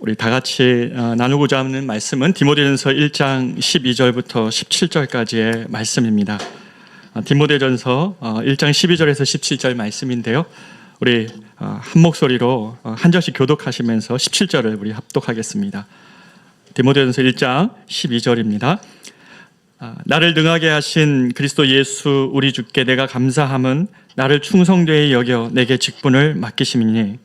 우리 다 같이 나누고자 하는 말씀은 디모데전서 1장 12절부터 17절까지의 말씀입니다. 디모데전서 1장 12절에서 17절 말씀인데요. 우리 한 목소리로 한 절씩 교독하시면서 17절을 우리 합독하겠습니다. 디모데전서 1장 12절입니다. 나를 능하게 하신 그리스도 예수 우리 주께 내가 감사함은 나를 충성되이 여겨 내게 직분을 맡기심이니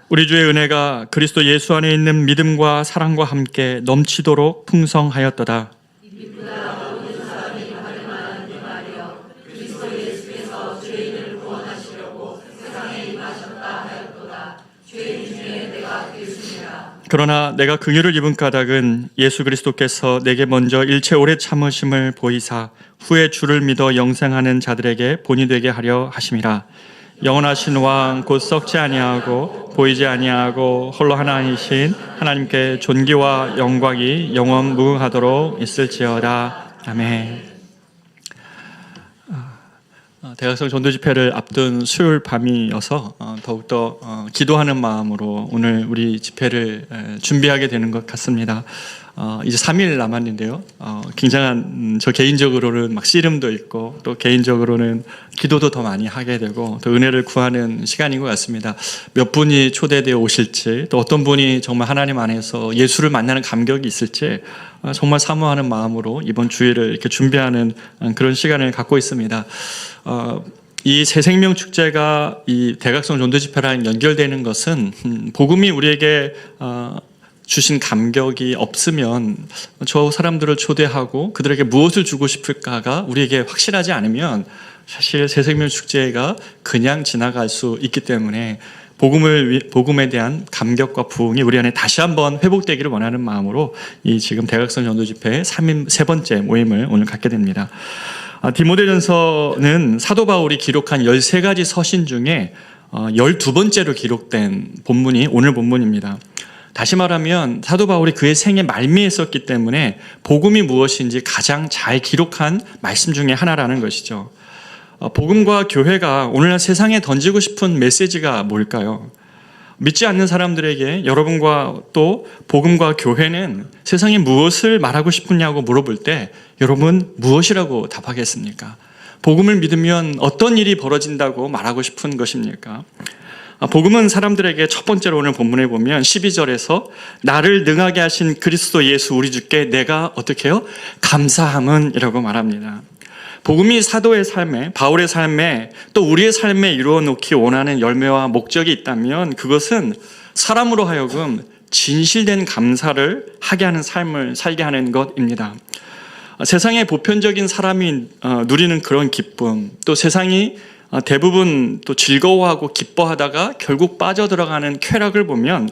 우리 주의 은혜가 그리스도 예수 안에 있는 믿음과 사랑과 함께 넘치도록 풍성하였도다. 그러나 내가 긍휼을 입은 까닭은 예수 그리스도께서 내게 먼저 일체 오래 참으심을 보이사 후에 주를 믿어 영생하는 자들에게 본이 되게 하려 하심이라. 영원하신 왕 곧 썩지 아니하고 보이지 아니하고 홀로 하나이신 하나님께 존귀와 영광이 영원 무궁하도록 있을지어다. 아멘. 대각성 전도집회를 앞둔 수요일 밤이어서 더욱더 기도하는 마음으로 오늘 우리 집회를 준비하게 되는 것 같습니다. 이제 3일 남았는데요. 굉장한 저 개인적으로는 막 씨름도 있고 또 개인적으로는 기도도 더 많이 하게 되고 또 은혜를 구하는 시간인 것 같습니다. 몇 분이 초대되어 오실지 또 어떤 분이 정말 하나님 안에서 예수를 만나는 감격이 있을지 정말 사모하는 마음으로 이번 주일을 이렇게 준비하는 그런 시간을 갖고 있습니다. 이 새생명 축제가 이 대각성 전도집회랑 연결되는 것은 복음이 우리에게 주신 감격이 없으면 저 사람들을 초대하고 그들에게 무엇을 주고 싶을까가 우리에게 확실하지 않으면 사실 새생명 축제가 그냥 지나갈 수 있기 때문에 복음에 대한 감격과 부흥이 우리 안에 다시 한번 회복되기를 원하는 마음으로 이 지금 대각성 전도집회 세 번째 모임을 오늘 갖게 됩니다. 디모데전서는 사도 바울이 기록한 13가지 서신 중에 12번째로 기록된 본문이 오늘 본문입니다. 다시 말하면 사도 바울이 그의 생애 말미에 썼기 때문에 복음이 무엇인지 가장 잘 기록한 말씀 중에 하나라는 것이죠. 복음과 교회가 오늘날 세상에 던지고 싶은 메시지가 뭘까요? 믿지 않는 사람들에게 여러분과 또 복음과 교회는 세상에 무엇을 말하고 싶으냐고 물어볼 때 여러분 무엇이라고 답하겠습니까? 복음을 믿으면 어떤 일이 벌어진다고 말하고 싶은 것입니까? 복음은 사람들에게 첫 번째로 오늘 본문에 보면 12절에서 나를 능하게 하신 그리스도 예수 우리 주께 내가 어떻게 해요? 감사함은 이라고 말합니다. 복음이 사도의 삶에 바울의 삶에 또 우리의 삶에 이루어 놓기 원하는 열매와 목적이 있다면 그것은 사람으로 하여금 진실된 감사를 하게 하는 삶을 살게 하는 것입니다. 세상의 보편적인 사람이 누리는 그런 기쁨 또 세상이 대부분 또 즐거워하고 기뻐하다가 결국 빠져들어가는 쾌락을 보면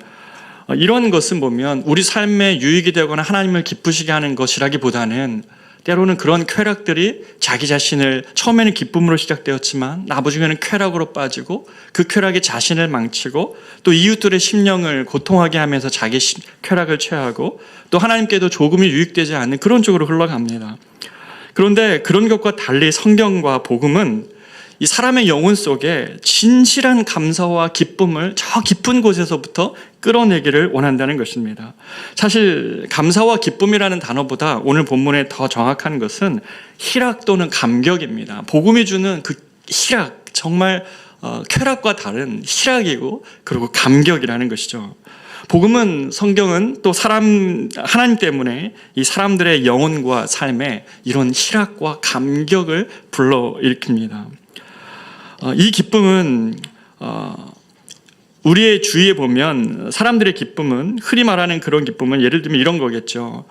이런 것은 보면 우리 삶에 유익이 되거나 하나님을 기쁘시게 하는 것이라기보다는 때로는 그런 쾌락들이 자기 자신을 처음에는 기쁨으로 시작되었지만 나중에는 쾌락으로 빠지고 그 쾌락이 자신을 망치고 또 이웃들의 심령을 고통하게 하면서 자기 쾌락을 취하고 또 하나님께도 조금이 유익되지 않는 그런 쪽으로 흘러갑니다. 그런데 그런 것과 달리 성경과 복음은 이 사람의 영혼 속에 진실한 감사와 기쁨을 저 깊은 곳에서부터 끌어내기를 원한다는 것입니다. 사실 감사와 기쁨이라는 단어보다 오늘 본문에 더 정확한 것은 희락 또는 감격입니다. 복음이 주는 그 희락, 정말 쾌락과 다른 희락이고 그리고 감격이라는 것이죠. 복음은 성경은 또 하나님 때문에 이 사람들의 영혼과 삶에 이런 희락과 감격을 불러일으킵니다. 이 기쁨은 우리의 주위에 보면 사람들의 기쁨은 흔히 말하는 그런 기쁨은 예를 들면 이런 거겠죠.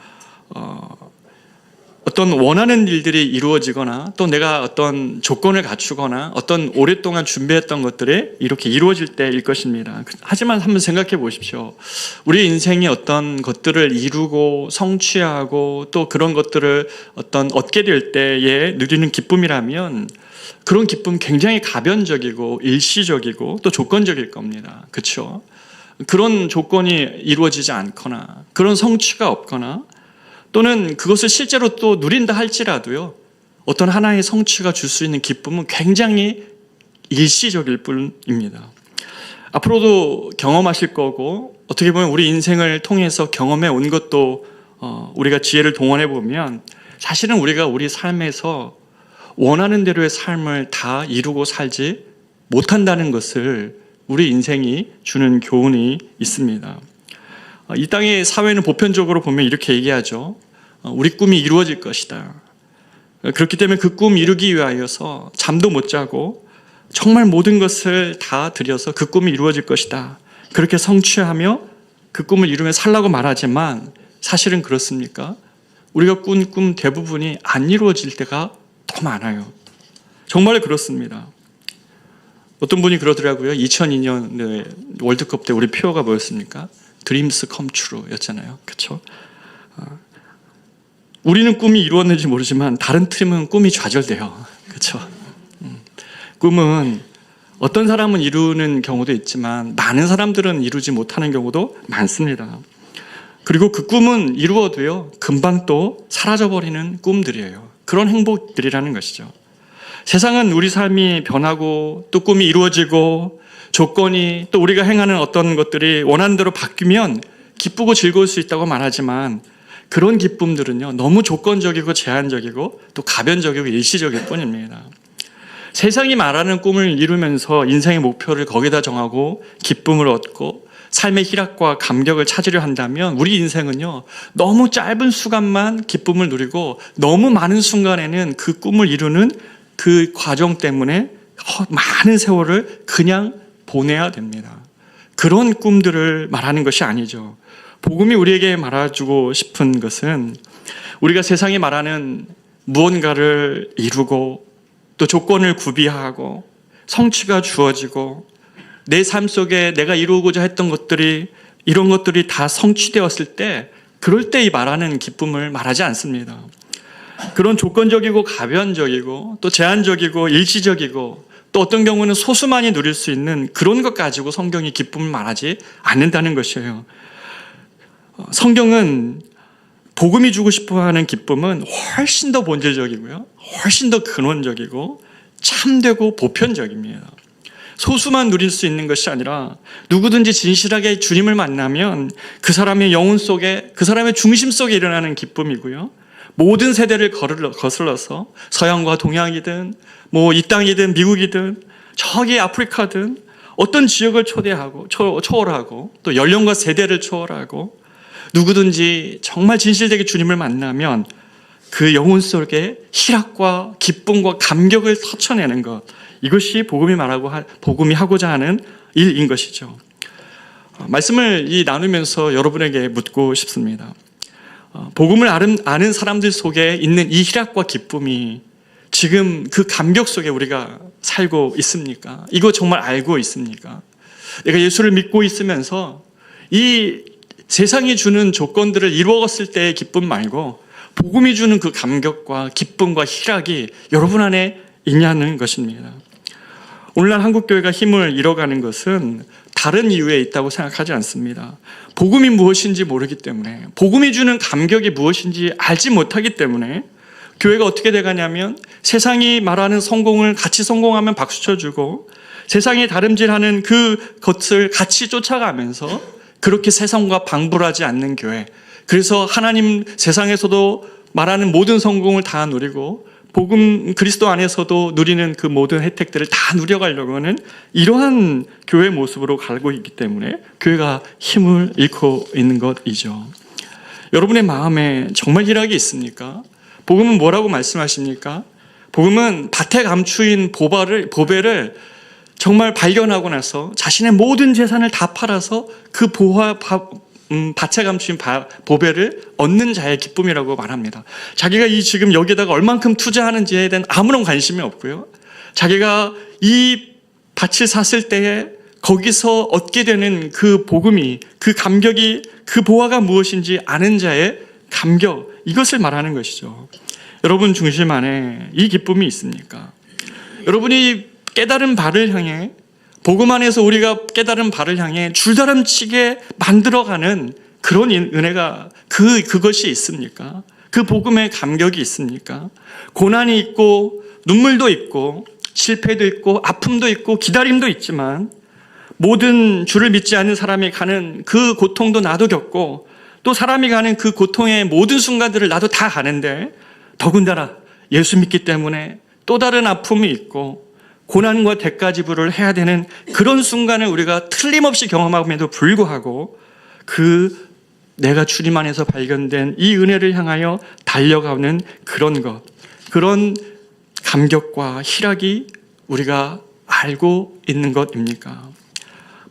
어떤 원하는 일들이 이루어지거나 또 내가 어떤 조건을 갖추거나 어떤 오랫동안 준비했던 것들이 이렇게 이루어질 때일 것입니다. 하지만 한번 생각해 보십시오. 우리 인생이 어떤 것들을 이루고 성취하고 또 그런 것들을 얻게 될 때에 누리는 기쁨이라면 그런 기쁨 굉장히 가변적이고 일시적이고 또 조건적일 겁니다. 그렇죠? 그런 조건이 이루어지지 않거나 그런 성취가 없거나 또는 그것을 실제로 또 누린다 할지라도요, 어떤 하나의 성취가 줄 수 있는 기쁨은 굉장히 일시적일 뿐입니다. 앞으로도 경험하실 거고, 어떻게 보면 우리 인생을 통해서 경험해 온 것도 우리가 지혜를 동원해 보면 사실은 우리가 우리 삶에서 원하는 대로의 삶을 다 이루고 살지 못한다는 것을 우리 인생이 주는 교훈이 있습니다. 이 땅의 사회는 보편적으로 보면 이렇게 얘기하죠. 우리 꿈이 이루어질 것이다. 그렇기 때문에 그 꿈 이루기 위하여서 잠도 못 자고 정말 모든 것을 다 들여서 그 꿈이 이루어질 것이다. 그렇게 성취하며 그 꿈을 이루며 살라고 말하지만 사실은 그렇습니까? 우리가 꾼 꿈 대부분이 안 이루어질 때가 더 많아요. 정말 그렇습니다. 어떤 분이 그러더라고요. 2002년 월드컵 때 우리 표어가 뭐였습니까? Dreams come true 였잖아요. 그렇죠? 우리는 꿈이 이루어졌는지 모르지만 다른 팀은 꿈이 좌절돼요. 그렇죠? 꿈은 어떤 사람은 이루는 경우도 있지만 많은 사람들은 이루지 못하는 경우도 많습니다. 그리고 그 꿈은 이루어도요, 금방 또 사라져버리는 꿈들이에요. 그런 행복들이라는 것이죠. 세상은 우리 삶이 변하고 또 꿈이 이루어지고 조건이 또 우리가 행하는 어떤 것들이 원하는 대로 바뀌면 기쁘고 즐거울 수 있다고 말하지만 그런 기쁨들은요, 너무 조건적이고 제한적이고 또 가변적이고 일시적일 뿐입니다. 세상이 말하는 꿈을 이루면서 인생의 목표를 거기다 정하고 기쁨을 얻고 삶의 희락과 감격을 찾으려 한다면 우리 인생은요, 너무 짧은 순간만 기쁨을 누리고 너무 많은 순간에는 그 꿈을 이루는 그 과정 때문에 많은 세월을 그냥 보내야 됩니다. 그런 꿈들을 말하는 것이 아니죠. 복음이 우리에게 말해주고 싶은 것은 우리가 세상이 말하는 무언가를 이루고 또 조건을 구비하고 성취가 주어지고 내 삶 속에 내가 이루고자 했던 것들이 이런 것들이 다 성취되었을 때 그럴 때 이 말하는 기쁨을 말하지 않습니다. 그런 조건적이고 가변적이고 또 제한적이고 일시적이고 또 어떤 경우는 소수만이 누릴 수 있는 그런 것 가지고 성경이 기쁨을 말하지 않는다는 것이에요. 성경은 복음이 주고 싶어하는 기쁨은 훨씬 더 본질적이고요, 훨씬 더 근원적이고 참되고 보편적입니다. 소수만 누릴 수 있는 것이 아니라 누구든지 진실하게 주님을 만나면 그 사람의 영혼 속에, 그 사람의 중심 속에 일어나는 기쁨이고요, 모든 세대를 거슬러서 서양과 동양이든 이 땅이든 미국이든 저기 아프리카든 어떤 지역을 초월하고 또 연령과 세대를 초월하고 누구든지 정말 진실되게 주님을 만나면 그 영혼 속에 희락과 기쁨과 감격을 터쳐내는 것, 이것이 복음이 하고자 하는 일인 것이죠. 말씀을 나누면서 여러분에게 묻고 싶습니다. 복음을 아는 사람들 속에 있는 이 희락과 기쁨이 지금 그 감격 속에 우리가 살고 있습니까? 이거 정말 알고 있습니까? 내가 예수를 믿고 있으면서 이 세상이 주는 조건들을 이루었을 때의 기쁨 말고 복음이 주는 그 감격과 기쁨과 희락이 여러분 안에 있냐는 것입니다. 오늘날 한국교회가 힘을 잃어가는 것은 다른 이유에 있다고 생각하지 않습니다. 복음이 무엇인지 모르기 때문에, 복음이 주는 감격이 무엇인지 알지 못하기 때문에 교회가 어떻게 돼가냐면 세상이 말하는 성공을 같이 성공하면 박수 쳐주고 세상이 다름질하는 그 것을 같이 쫓아가면서 그렇게 세상과 방불하지 않는 교회, 그래서 하나님 세상에서도 말하는 모든 성공을 다 누리고 복음 그리스도 안에서도 누리는 그 모든 혜택들을 다 누려가려고 하는 이러한 교회 모습으로 가고 있기 때문에 교회가 힘을 잃고 있는 것이죠. 여러분의 마음에 정말 희락이 있습니까? 복음은 뭐라고 말씀하십니까? 복음은 밭에 감추인 보배를 정말 발견하고 나서 자신의 모든 재산을 다 팔아서 그 밭에 감추인 보배를 얻는 자의 기쁨이라고 말합니다. 자기가 지금 여기다가 얼만큼 투자하는지에 대한 아무런 관심이 없고요, 자기가 이 밭을 샀을 때에 거기서 얻게 되는 그 복음이, 그 감격이, 그 보화가 무엇인지 아는 자의 감격, 이것을 말하는 것이죠. 여러분 중심 안에 이 기쁨이 있습니까? 여러분이 깨달은 바를 향해, 복음 안에서 우리가 깨달은 바를 향해 줄다름치게 만들어가는 그런 은혜가 그것이 있습니까? 그 복음에 감격이 있습니까? 고난이 있고 눈물도 있고 실패도 있고 아픔도 있고 기다림도 있지만 모든 주를 믿지 않는 사람이 가는 그 고통도 나도 겪고 또 사람이 가는 그 고통의 모든 순간들을 나도 다 가는데 더군다나 예수 믿기 때문에 또 다른 아픔이 있고 고난과 대가 지불을 해야 되는 그런 순간을 우리가 틀림없이 경험함에도 불구하고 그 내가 주님 안에서 발견된 이 은혜를 향하여 달려가는 그런 것, 그런 감격과 희락이 우리가 알고 있는 것입니까?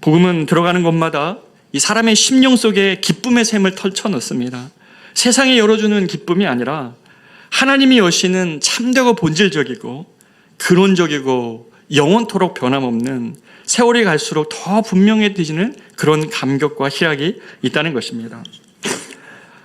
복음은 들어가는 곳마다 이 사람의 심령 속에 기쁨의 샘을 펼쳐놓습니다. 세상이 열어주는 기쁨이 아니라 하나님이 여시는 참되고 본질적이고 근원적이고 영원토록 변함없는 세월이 갈수록 더 분명해지는 그런 감격과 희락이 있다는 것입니다.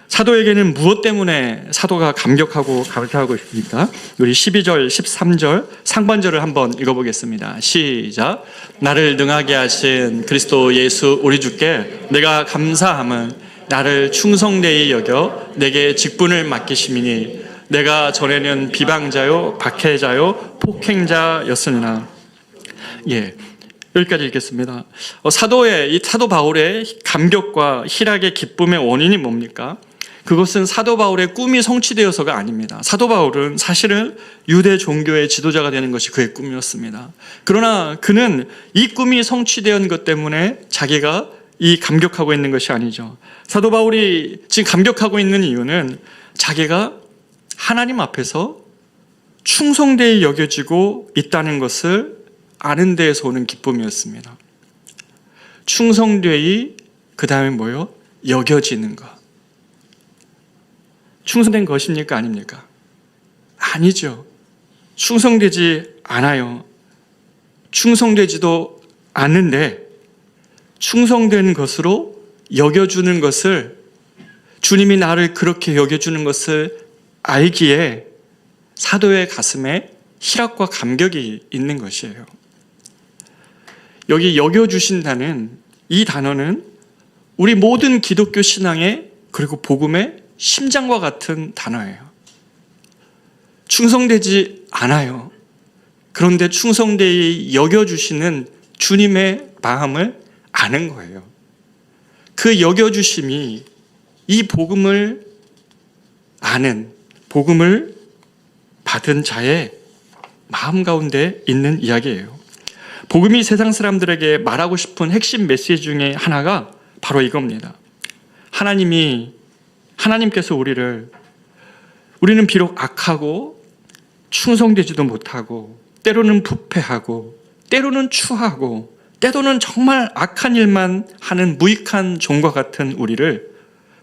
사도에게는 무엇 때문에 사도가 감격하고 감사하고 있습니까? 우리 12절, 13절 상반절을 한번 읽어보겠습니다. 시작. 나를 능하게 하신 그리스도 예수 우리 주께 내가 감사함은 나를 충성되이 여겨 내게 직분을 맡기심이니 내가 전에는 비방자요 박해자요 폭행자였으나. 여기까지 읽겠습니다. 사도 바울의 감격과 희락의 기쁨의 원인이 뭡니까? 그것은 사도 바울의 꿈이 성취되어서가 아닙니다. 사도 바울은 사실은 유대 종교의 지도자가 되는 것이 그의 꿈이었습니다. 그러나 그는 이 꿈이 성취된 것 때문에 자기가 이 감격하고 있는 것이 아니죠. 사도 바울이 지금 감격하고 있는 이유는 자기가 하나님 앞에서 충성되이 여겨지고 있다는 것을 아는 데에서 오는 기쁨이었습니다. 충성되이 그 다음에 뭐요? 여겨지는 것. 충성된 것입니까? 아닙니까? 아니죠. 충성되지 않아요. 충성되지도 않는데 충성된 것으로 여겨주는 것을, 주님이 나를 그렇게 여겨주는 것을 알기에 사도의 가슴에 희락과 감격이 있는 것이에요. 여기 여겨주신다는 이 단어는 우리 모든 기독교 신앙의 그리고 복음의 심장과 같은 단어예요. 충성되지 않아요. 그런데 충성되이 여겨주시는 주님의 마음을 아는 거예요. 그 여겨주심이 이 복음을 아는, 복음을 받은 자의 마음 가운데 있는 이야기예요. 복음이 세상 사람들에게 말하고 싶은 핵심 메시지 중에 하나가 바로 이겁니다. 하나님께서 우리는 비록 악하고 충성되지도 못하고 때로는 부패하고 때로는 추하고 때로는 정말 악한 일만 하는 무익한 종과 같은 우리를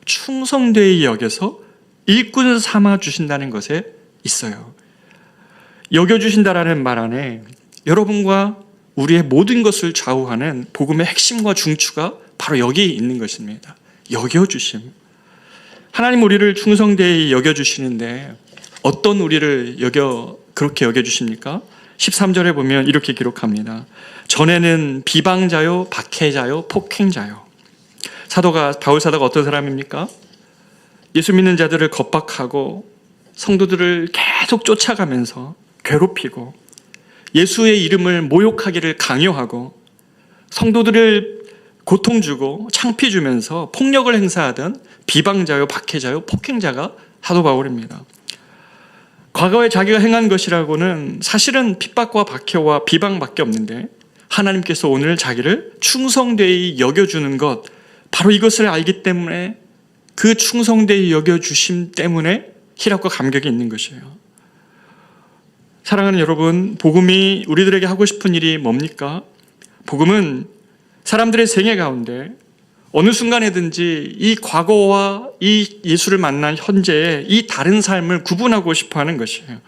충성되이 여겨서 일꾼 삼아 주신다는 것에 있어요. 여겨주신다라는 말 안에 여러분과 우리의 모든 것을 좌우하는 복음의 핵심과 중추가 바로 여기에 있는 것입니다. 여겨주심. 하나님 우리를 충성되이 여겨주시는데 어떤 우리를 그렇게 여겨주십니까? 13절에 보면 이렇게 기록합니다. 전에는 비방자요, 박해자요, 폭행자요. 바울 사도가 어떤 사람입니까? 예수 믿는 자들을 겁박하고 성도들을 계속 쫓아가면서 괴롭히고 예수의 이름을 모욕하기를 강요하고 성도들을 고통 주고 창피 주면서 폭력을 행사하던 비방자요, 박해자요, 폭행자가 사도 바울입니다. 과거에 자기가 행한 것이라고는 사실은 핍박과 박해와 비방밖에 없는데 하나님께서 오늘 자기를 충성되이 여겨주는 것, 바로 이것을 알기 때문에 그 충성되이 여겨주심 때문에 희락과 감격이 있는 것이에요. 사랑하는 여러분, 복음이 우리들에게 하고 싶은 일이 뭡니까? 복음은 사람들의 생애 가운데 어느 순간에든지 이 과거와 이 예수를 만난 현재의 이 다른 삶을 구분하고 싶어 하는 것이에요.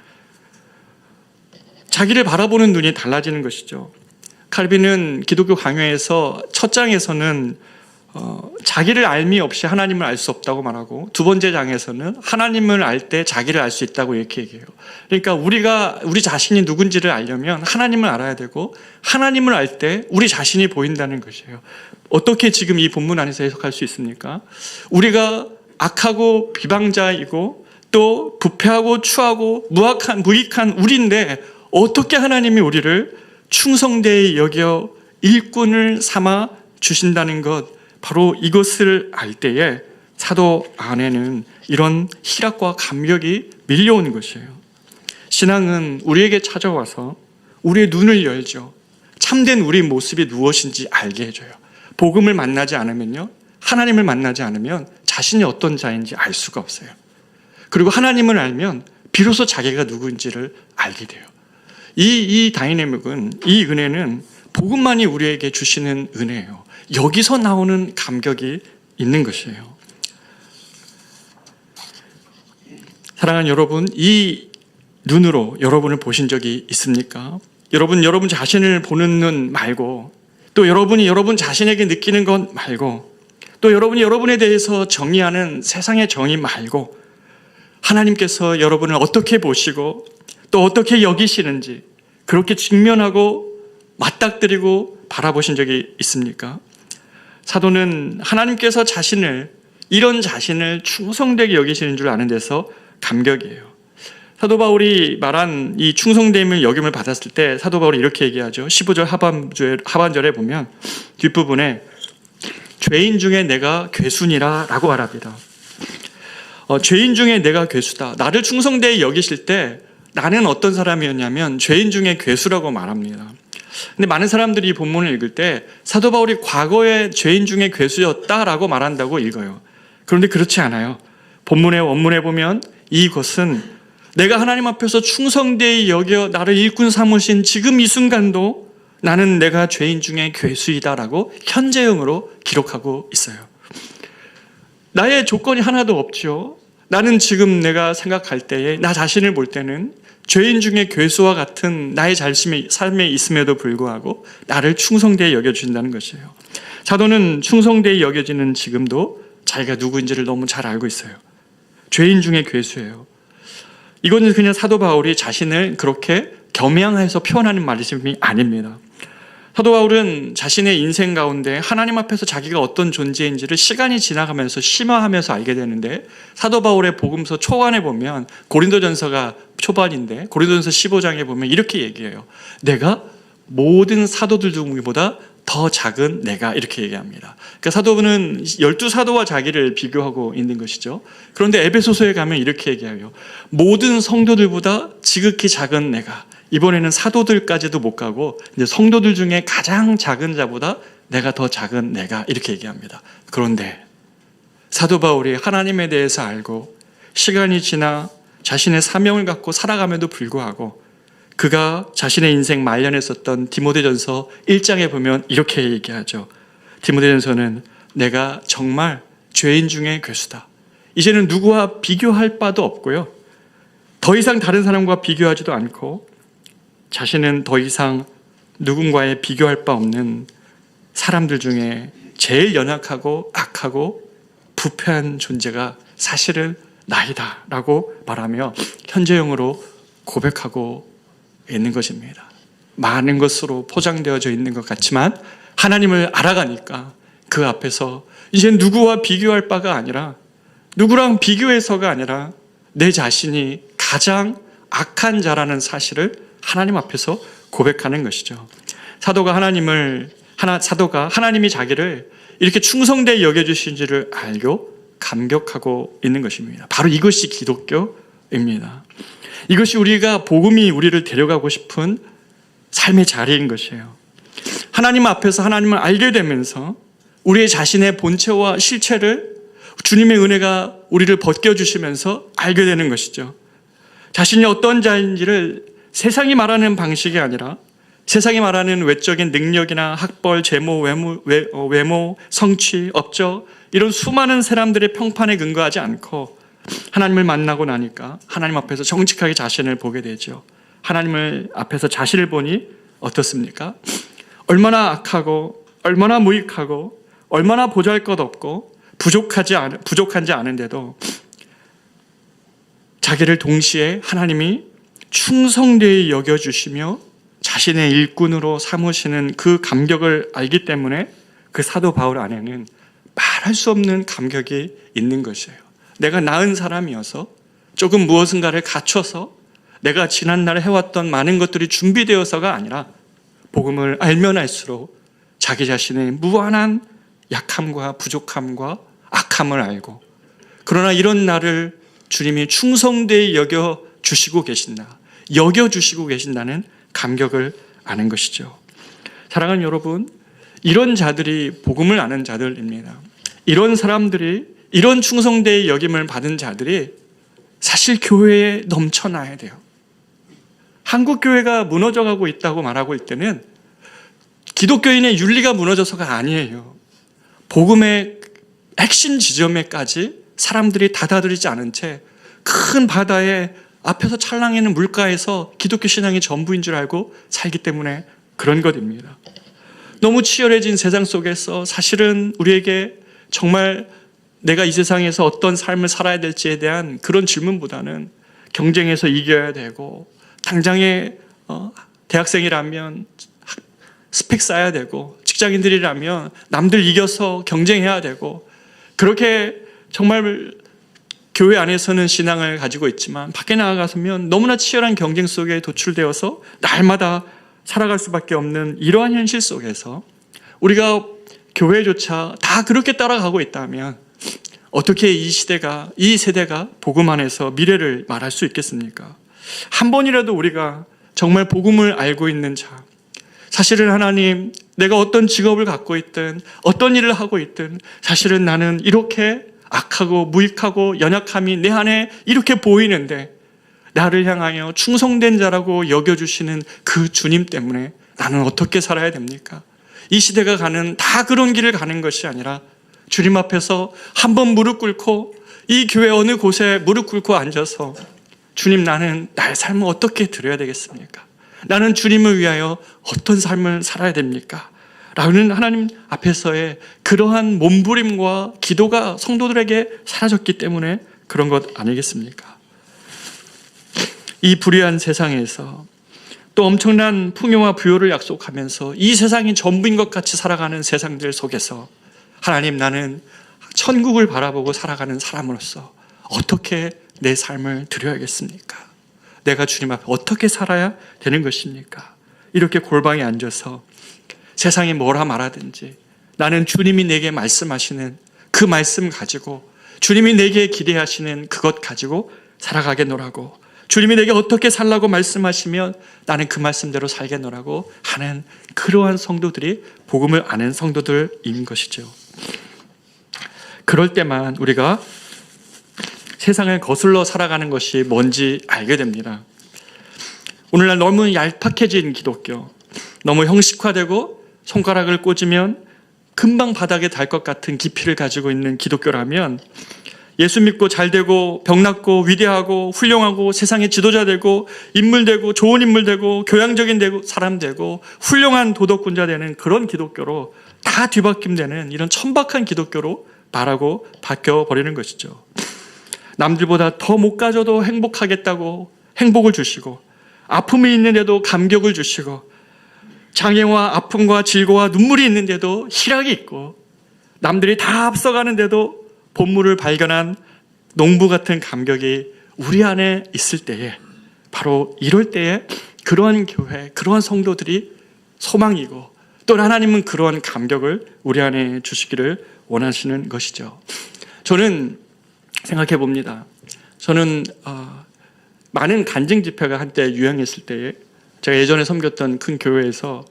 자기를 바라보는 눈이 달라지는 것이죠. 칼빈은 기독교 강요에서 첫 장에서는 자기를 알미 없이 하나님을 알 수 없다고 말하고, 두 번째 장에서는 하나님을 알 때 자기를 알 수 있다고 이렇게 얘기해요. 그러니까 우리 자신이 누군지를 알려면 하나님을 알아야 되고, 하나님을 알 때 우리 자신이 보인다는 것이에요. 어떻게 지금 이 본문 안에서 해석할 수 있습니까? 우리가 악하고 비방자이고 또 부패하고 추하고 무익한 우리인데 어떻게 하나님이 우리를 충성되이 여겨 일꾼을 삼아 주신다는 것, 바로 이것을 알 때에 사도 안에는 이런 희락과 감격이 밀려오는 것이에요. 신앙은 우리에게 찾아와서 우리의 눈을 열죠. 참된 우리 모습이 무엇인지 알게 해줘요. 복음을 만나지 않으면요, 하나님을 만나지 않으면 자신이 어떤 자인지 알 수가 없어요. 그리고 하나님을 알면 비로소 자기가 누구인지를 알게 돼요. 이 다이내믹은, 이 은혜는 복음만이 우리에게 주시는 은혜예요. 여기서 나오는 감격이 있는 것이에요. 사랑하는 여러분, 이 눈으로 여러분을 보신 적이 있습니까? 여러분 자신을 보는 눈 말고, 또 여러분이 여러분 자신에게 느끼는 것 말고, 또 여러분이 여러분에 대해서 정의하는 세상의 정의 말고, 하나님께서 여러분을 어떻게 보시고 또 어떻게 여기시는지 그렇게 직면하고 맞닥뜨리고 바라보신 적이 있습니까? 사도는 하나님께서 이런 자신을 충성되게 여기시는 줄 아는 데서 감격이에요. 사도 바울이 말한 이 충성됨을 여김을 받았을 때 사도 바울이 이렇게 얘기하죠. 15절 하반절에 보면 뒷부분에 죄인 중에 내가 괴순이라 라고 말합니다. 죄인 중에 내가 괴수다. 나를 충성되이 여기실 때 나는 어떤 사람이었냐면 죄인 중에 괴수라고 말합니다. 근데 많은 사람들이 이 본문을 읽을 때 사도 바울이 과거에 죄인 중에 괴수였다라고 말한다고 읽어요. 그런데 그렇지 않아요. 본문의 원문에 보면 이것은 내가 하나님 앞에서 충성되이 여겨 나를 일꾼 삼으신 지금 이 순간도 나는 내가 죄인 중에 괴수이다라고 현재형으로 기록하고 있어요. 나의 조건이 하나도 없죠. 나는 지금 내가 생각할 때에 나 자신을 볼 때는 죄인 중에 괴수와 같은 나의 삶에 있음에도 불구하고 나를 충성되이 여겨주신다는 것이에요. 사도는 충성되이 여겨지는 지금도 자기가 누구인지를 너무 잘 알고 있어요. 죄인 중에 괴수예요. 이거는 그냥 사도 바울이 자신을 그렇게 겸양해서 표현하는 말씀이 아닙니다. 사도 바울은 자신의 인생 가운데 하나님 앞에서 자기가 어떤 존재인지를 시간이 지나가면서 심화하면서 알게 되는데, 사도 바울의 복음서 초반에 보면 고린도전서가 초반인데 고린도전서 15장에 보면 이렇게 얘기해요. 내가 모든 사도들 중보다 더 작은 내가, 이렇게 얘기합니다. 그러니까 사도는 12사도와 자기를 비교하고 있는 것이죠. 그런데 에베소서에 가면 이렇게 얘기해요. 모든 성도들보다 지극히 작은 내가, 이번에는 사도들까지도 못 가고 이제 성도들 중에 가장 작은 자보다 내가 더 작은 내가, 이렇게 얘기합니다. 그런데 사도 바울이 하나님에 대해서 알고 시간이 지나 자신의 사명을 갖고 살아감에도 불구하고 그가 자신의 인생 말년에 썼던 디모데전서 1장에 보면 이렇게 얘기하죠. 디모데전서는 내가 정말 죄인 중에 괴수다. 이제는 누구와 비교할 바도 없고요. 더 이상 다른 사람과 비교하지도 않고 자신은 더 이상 누군가에 비교할 바 없는 사람들 중에 제일 연약하고 악하고 부패한 존재가 사실은 나이다 라고 말하며 현재형으로 고백하고 있는 것입니다. 많은 것으로 포장되어져 있는 것 같지만 하나님을 알아가니까 그 앞에서 이제 누구와 비교할 바가 아니라, 누구랑 비교해서가 아니라 내 자신이 가장 악한 자라는 사실을 하나님 앞에서 고백하는 것이죠. 사도가 하나님이 자기를 이렇게 충성되이 여겨주신지를 알고 감격하고 있는 것입니다. 바로 이것이 기독교입니다. 이것이 복음이 우리를 데려가고 싶은 삶의 자리인 것이에요. 하나님 앞에서 하나님을 알게 되면서 우리의 자신의 본체와 실체를 주님의 은혜가 우리를 벗겨주시면서 알게 되는 것이죠. 자신이 어떤 자인지를 세상이 말하는 방식이 아니라 세상이 말하는 외적인 능력이나 학벌, 재모, 외모, 성취, 업적, 이런 수많은 사람들의 평판에 근거하지 않고 하나님을 만나고 나니까 하나님 앞에서 정직하게 자신을 보게 되죠. 하나님을 앞에서 자신을 보니 어떻습니까? 얼마나 악하고 얼마나 무익하고 얼마나 보잘것없고 부족한지 아는데도 자기를 동시에 하나님이 충성되이 여겨주시며 자신의 일꾼으로 삼으시는 그 감격을 알기 때문에 그 사도 바울 안에는 말할 수 없는 감격이 있는 것이에요. 내가 나은 사람이어서 조금 무엇인가를 갖춰서 내가 지난날에 해왔던 많은 것들이 준비되어서가 아니라 복음을 알면 알수록 자기 자신의 무한한 약함과 부족함과 악함을 알고, 그러나 이런 나를 주님이 충성되이 여겨주시고 계신다는 감격을 아는 것이죠. 사랑하는 여러분, 이런 자들이 복음을 아는 자들입니다. 이런 사람들이, 이런 충성되이 여김을 받은 자들이 사실 교회에 넘쳐나야 돼요. 한국 교회가 무너져가고 있다고 말하고 있을 때는 기독교인의 윤리가 무너져서가 아니에요. 복음의 핵심 지점에까지 사람들이 다다들이지 않은 채 큰 바다에 앞에서 찰랑이는 물가에서 기독교 신앙이 전부인 줄 알고 살기 때문에 그런 것입니다. 너무 치열해진 세상 속에서 사실은 우리에게 정말 내가 이 세상에서 어떤 삶을 살아야 될지에 대한 그런 질문보다는 경쟁에서 이겨야 되고, 당장에 대학생이라면 스펙 쌓아야 되고, 직장인들이라면 남들 이겨서 경쟁해야 되고, 그렇게 정말 교회 안에서는 신앙을 가지고 있지만 밖에 나아가서면 너무나 치열한 경쟁 속에 도출되어서 날마다 살아갈 수밖에 없는 이러한 현실 속에서 우리가 교회조차 다 그렇게 따라가고 있다면 어떻게 이 세대가 복음 안에서 미래를 말할 수 있겠습니까? 한 번이라도 우리가 정말 복음을 알고 있는 자, 사실은 하나님, 내가 어떤 직업을 갖고 있든 어떤 일을 하고 있든 사실은 나는 이렇게 악하고 무익하고 연약함이 내 안에 이렇게 보이는데 나를 향하여 충성된 자라고 여겨주시는 그 주님 때문에 나는 어떻게 살아야 됩니까? 이 시대가 가는 다 그런 길을 가는 것이 아니라 주님 앞에서 한번 무릎 꿇고, 이 교회 어느 곳에 무릎 꿇고 앉아서 주님, 나는 나의 삶을 어떻게 드려야 되겠습니까? 나는 주님을 위하여 어떤 삶을 살아야 됩니까? 라는 하나님 앞에서의 그러한 몸부림과 기도가 성도들에게 사라졌기 때문에 그런 것 아니겠습니까? 이 불의한 세상에서 또 엄청난 풍요와 부요를 약속하면서 이 세상이 전부인 것 같이 살아가는 세상들 속에서 하나님, 나는 천국을 바라보고 살아가는 사람으로서 어떻게 내 삶을 드려야겠습니까? 내가 주님 앞에 어떻게 살아야 되는 것입니까? 이렇게 골방에 앉아서 세상이 뭐라 말하든지 나는 주님이 내게 말씀하시는 그 말씀 가지고, 주님이 내게 기대하시는 그것 가지고 살아가겠노라고, 주님이 내게 어떻게 살라고 말씀하시면 나는 그 말씀대로 살겠노라고 하는 그러한 성도들이 복음을 아는 성도들인 것이죠. 그럴 때만 우리가 세상을 거슬러 살아가는 것이 뭔지 알게 됩니다. 오늘날 너무 얄팍해진 기독교, 너무 형식화되고 손가락을 꽂으면 금방 바닥에 달 것 같은 깊이를 가지고 있는 기독교라면, 예수 믿고 잘 되고 병 낫고 위대하고 훌륭하고 세상의 지도자 되고 인물 되고 좋은 인물 되고 교양적인 사람 되고 훌륭한 도덕군자 되는 그런 기독교로 다 뒤바뀜되는 이런 천박한 기독교로 말하고 바뀌어버리는 것이죠. 남들보다 더 못 가져도 행복하겠다고 행복을 주시고, 아픔이 있는데도 감격을 주시고, 장애와 아픔과 질고와 눈물이 있는데도 희락이 있고, 남들이 다 앞서가는데도 본물을 발견한 농부 같은 감격이 우리 안에 있을 때에, 바로 이럴 때에 그러한 교회, 그러한 성도들이 소망이고, 또 하나님은 그러한 감격을 우리 안에 주시기를 원하시는 것이죠. 저는 생각해 봅니다. 저는 많은 간증 집회가 한때 유행했을 때에 제가 예전에 섬겼던 큰 교회에서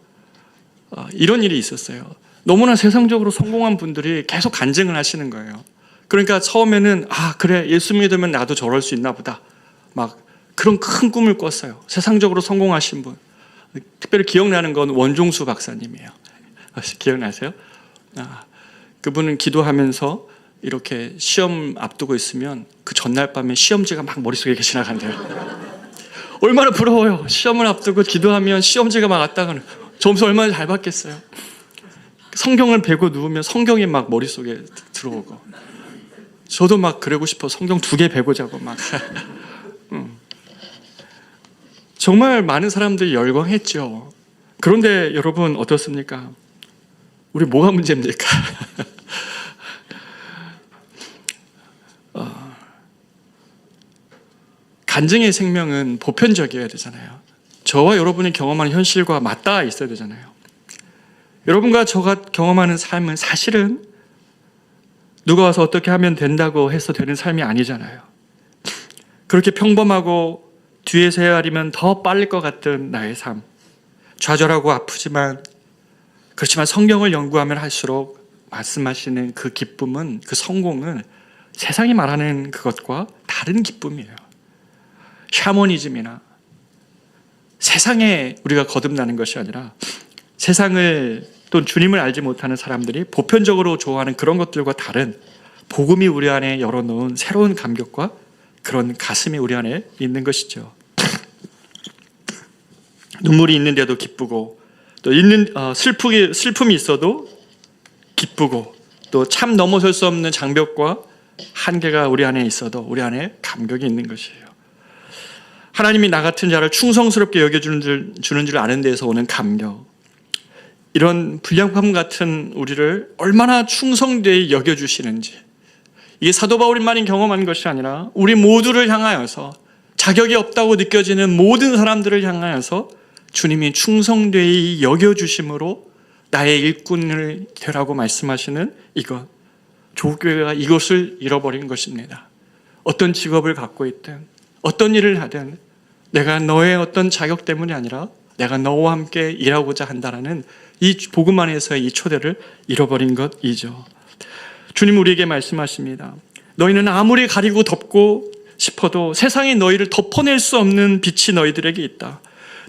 이런 일이 있었어요. 너무나 세상적으로 성공한 분들이 계속 간증을 하시는 거예요. 그러니까 처음에는 그래, 예수 믿으면 나도 저럴 수 있나 보다, 막 그런 큰 꿈을 꿨어요. 세상적으로 성공하신 분, 특별히 기억나는 건 원종수 박사님이에요. 기억나세요? 그분은 기도하면서 이렇게 시험 앞두고 있으면 그 전날 밤에 시험지가 막 머릿속에 이렇게 지나간대요. 얼마나 부러워요. 시험을 앞두고 기도하면 시험지가 막 왔다가 점수 얼마나 잘 받겠어요. 성경을 베고 누우면 성경이 막 머릿속에 들어오고, 저도 막 그러고 싶어 성경 2개 베고 자고 막 정말 많은 사람들이 열광했죠. 그런데 여러분 어떻습니까? 우리 뭐가 문제입니까? 간증의 생명은 보편적이어야 되잖아요. 저와 여러분이 경험하는 현실과 맞닿아 있어야 되잖아요. 여러분과 저가 경험하는 삶은 사실은 누가 와서 어떻게 하면 된다고 해서 되는 삶이 아니잖아요. 그렇게 평범하고 뒤에서 헤아리면 더 빨릴 것 같은 나의 삶, 좌절하고 아프지만 그렇지만 성경을 연구하면 할수록 말씀하시는 그 기쁨은, 그 성공은 세상이 말하는 그것과 다른 기쁨이에요. 샤머니즘이나 세상에 우리가 거듭나는 것이 아니라 세상을 또 주님을 알지 못하는 사람들이 보편적으로 좋아하는 그런 것들과 다른 복음이 우리 안에 열어놓은 새로운 감격과 그런 가슴이 우리 안에 있는 것이죠. 눈물이 있는데도 기쁘고, 또 슬픔이 있어도 기쁘고, 또 참 넘어설 수 없는 장벽과 한계가 우리 안에 있어도 우리 안에 감격이 있는 것이에요. 하나님이 나 같은 자를 충성스럽게 여겨주는 줄 아는 데에서 오는 감격, 이런 불량품 같은 우리를 얼마나 충성되이 여겨주시는지, 이게 사도 바울만이 경험한 것이 아니라 우리 모두를 향하여서, 자격이 없다고 느껴지는 모든 사람들을 향하여서 주님이 충성되이 여겨주심으로 나의 일꾼을 되라고 말씀하시는 이것, 조국교회가 이것을 잃어버린 것입니다. 어떤 직업을 갖고 있든 어떤 일을 하든 내가 너의 어떤 자격 때문이 아니라 내가 너와 함께 일하고자 한다는 이 복음 안에서의 이 초대를 잃어버린 것이죠. 주님 우리에게 말씀하십니다. 너희는 아무리 가리고 덮고 싶어도 세상이 너희를 덮어낼 수 없는 빛이 너희들에게 있다.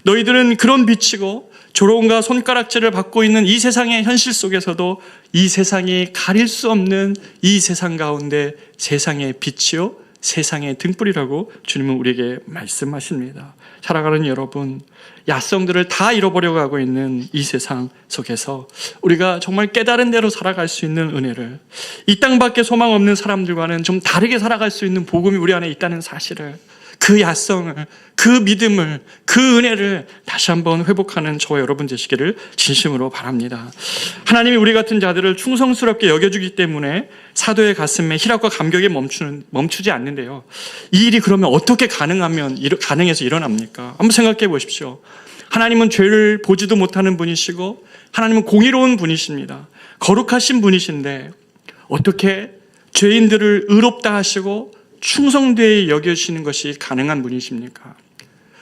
너희들은 그런 빛이고 조롱과 손가락질을 받고 있는 이 세상의 현실 속에서도 이 세상이 가릴 수 없는 이 세상 가운데 세상의 빛이요 세상의 등불이라고 주님은 우리에게 말씀하십니다. 살아가는 여러분, 야성들을 다 잃어버려고 하고 있는 이 세상 속에서 우리가 정말 깨달은 대로 살아갈 수 있는 은혜를, 이 땅밖에 소망 없는 사람들과는 좀 다르게 살아갈 수 있는 복음이 우리 안에 있다는 사실을, 그 야성을, 그 믿음을, 그 은혜를 다시 한번 회복하는 저와 여러분 되시기를 진심으로 바랍니다. 하나님이 우리 같은 자들을 충성스럽게 여겨주기 때문에 사도의 가슴에 희락과 감격이 멈추지 않는데요. 이 일이 그러면 어떻게 가능해서 일어납니까? 한번 생각해 보십시오. 하나님은 죄를 보지도 못하는 분이시고 하나님은 공의로운 분이십니다. 거룩하신 분이신데 어떻게 죄인들을 의롭다 하시고 충성되이 여겨주시는 것이 가능한 분이십니까?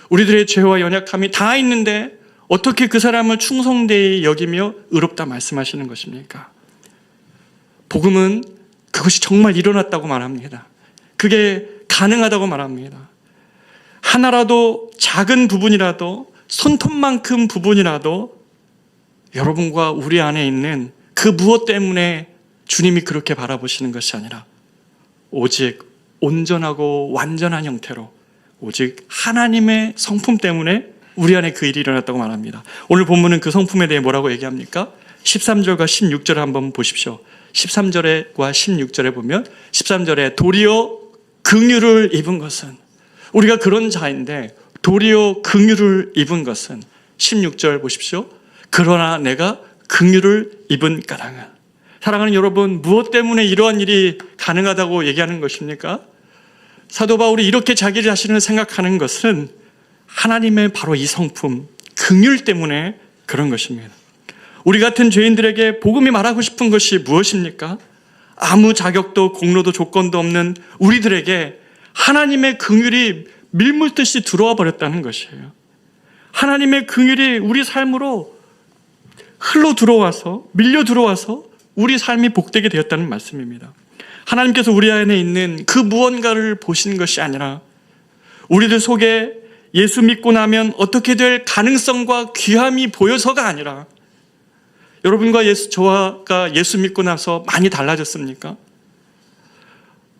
우리들의 죄와 연약함이 다 있는데 어떻게 그 사람을 충성되이 여기며 의롭다 말씀하시는 것입니까? 복음은 그것이 정말 일어났다고 말합니다. 그게 가능하다고 말합니다. 하나라도 작은 부분이라도, 손톱만큼 부분이라도 여러분과 우리 안에 있는 그 무엇 때문에 주님이 그렇게 바라보시는 것이 아니라 오직 온전하고 완전한 형태로 오직 하나님의 성품 때문에 우리 안에 그 일이 일어났다고 말합니다. 오늘 본문은 그 성품에 대해 뭐라고 얘기합니까? 13절과 16절을 한번 보십시오. 13절과 16절에 보면 13절에 도리어 긍휼을 입은 것은, 우리가 그런 자인데 도리어 긍휼을 입은 것은, 16절 보십시오. 그러나 내가 긍휼을 입은 까닭은, 사랑하는 여러분, 무엇 때문에 이러한 일이 가능하다고 얘기하는 것입니까? 사도 바울이 이렇게 자기 자신을 생각하는 것은 하나님의 바로 이 성품, 긍휼 때문에 그런 것입니다. 우리 같은 죄인들에게 복음이 말하고 싶은 것이 무엇입니까? 아무 자격도 공로도 조건도 없는 우리들에게 하나님의 긍휼이 밀물듯이 들어와 버렸다는 것이에요. 하나님의 긍휼이 우리 삶으로 흘러 들어와서, 밀려 들어와서 우리 삶이 복되게 되었다는 말씀입니다. 하나님께서 우리 안에 있는 그 무언가를 보신 것이 아니라 우리들 속에 예수 믿고 나면 어떻게 될 가능성과 귀함이 보여서가 아니라, 여러분과 저와 예수 믿고 나서 많이 달라졌습니까?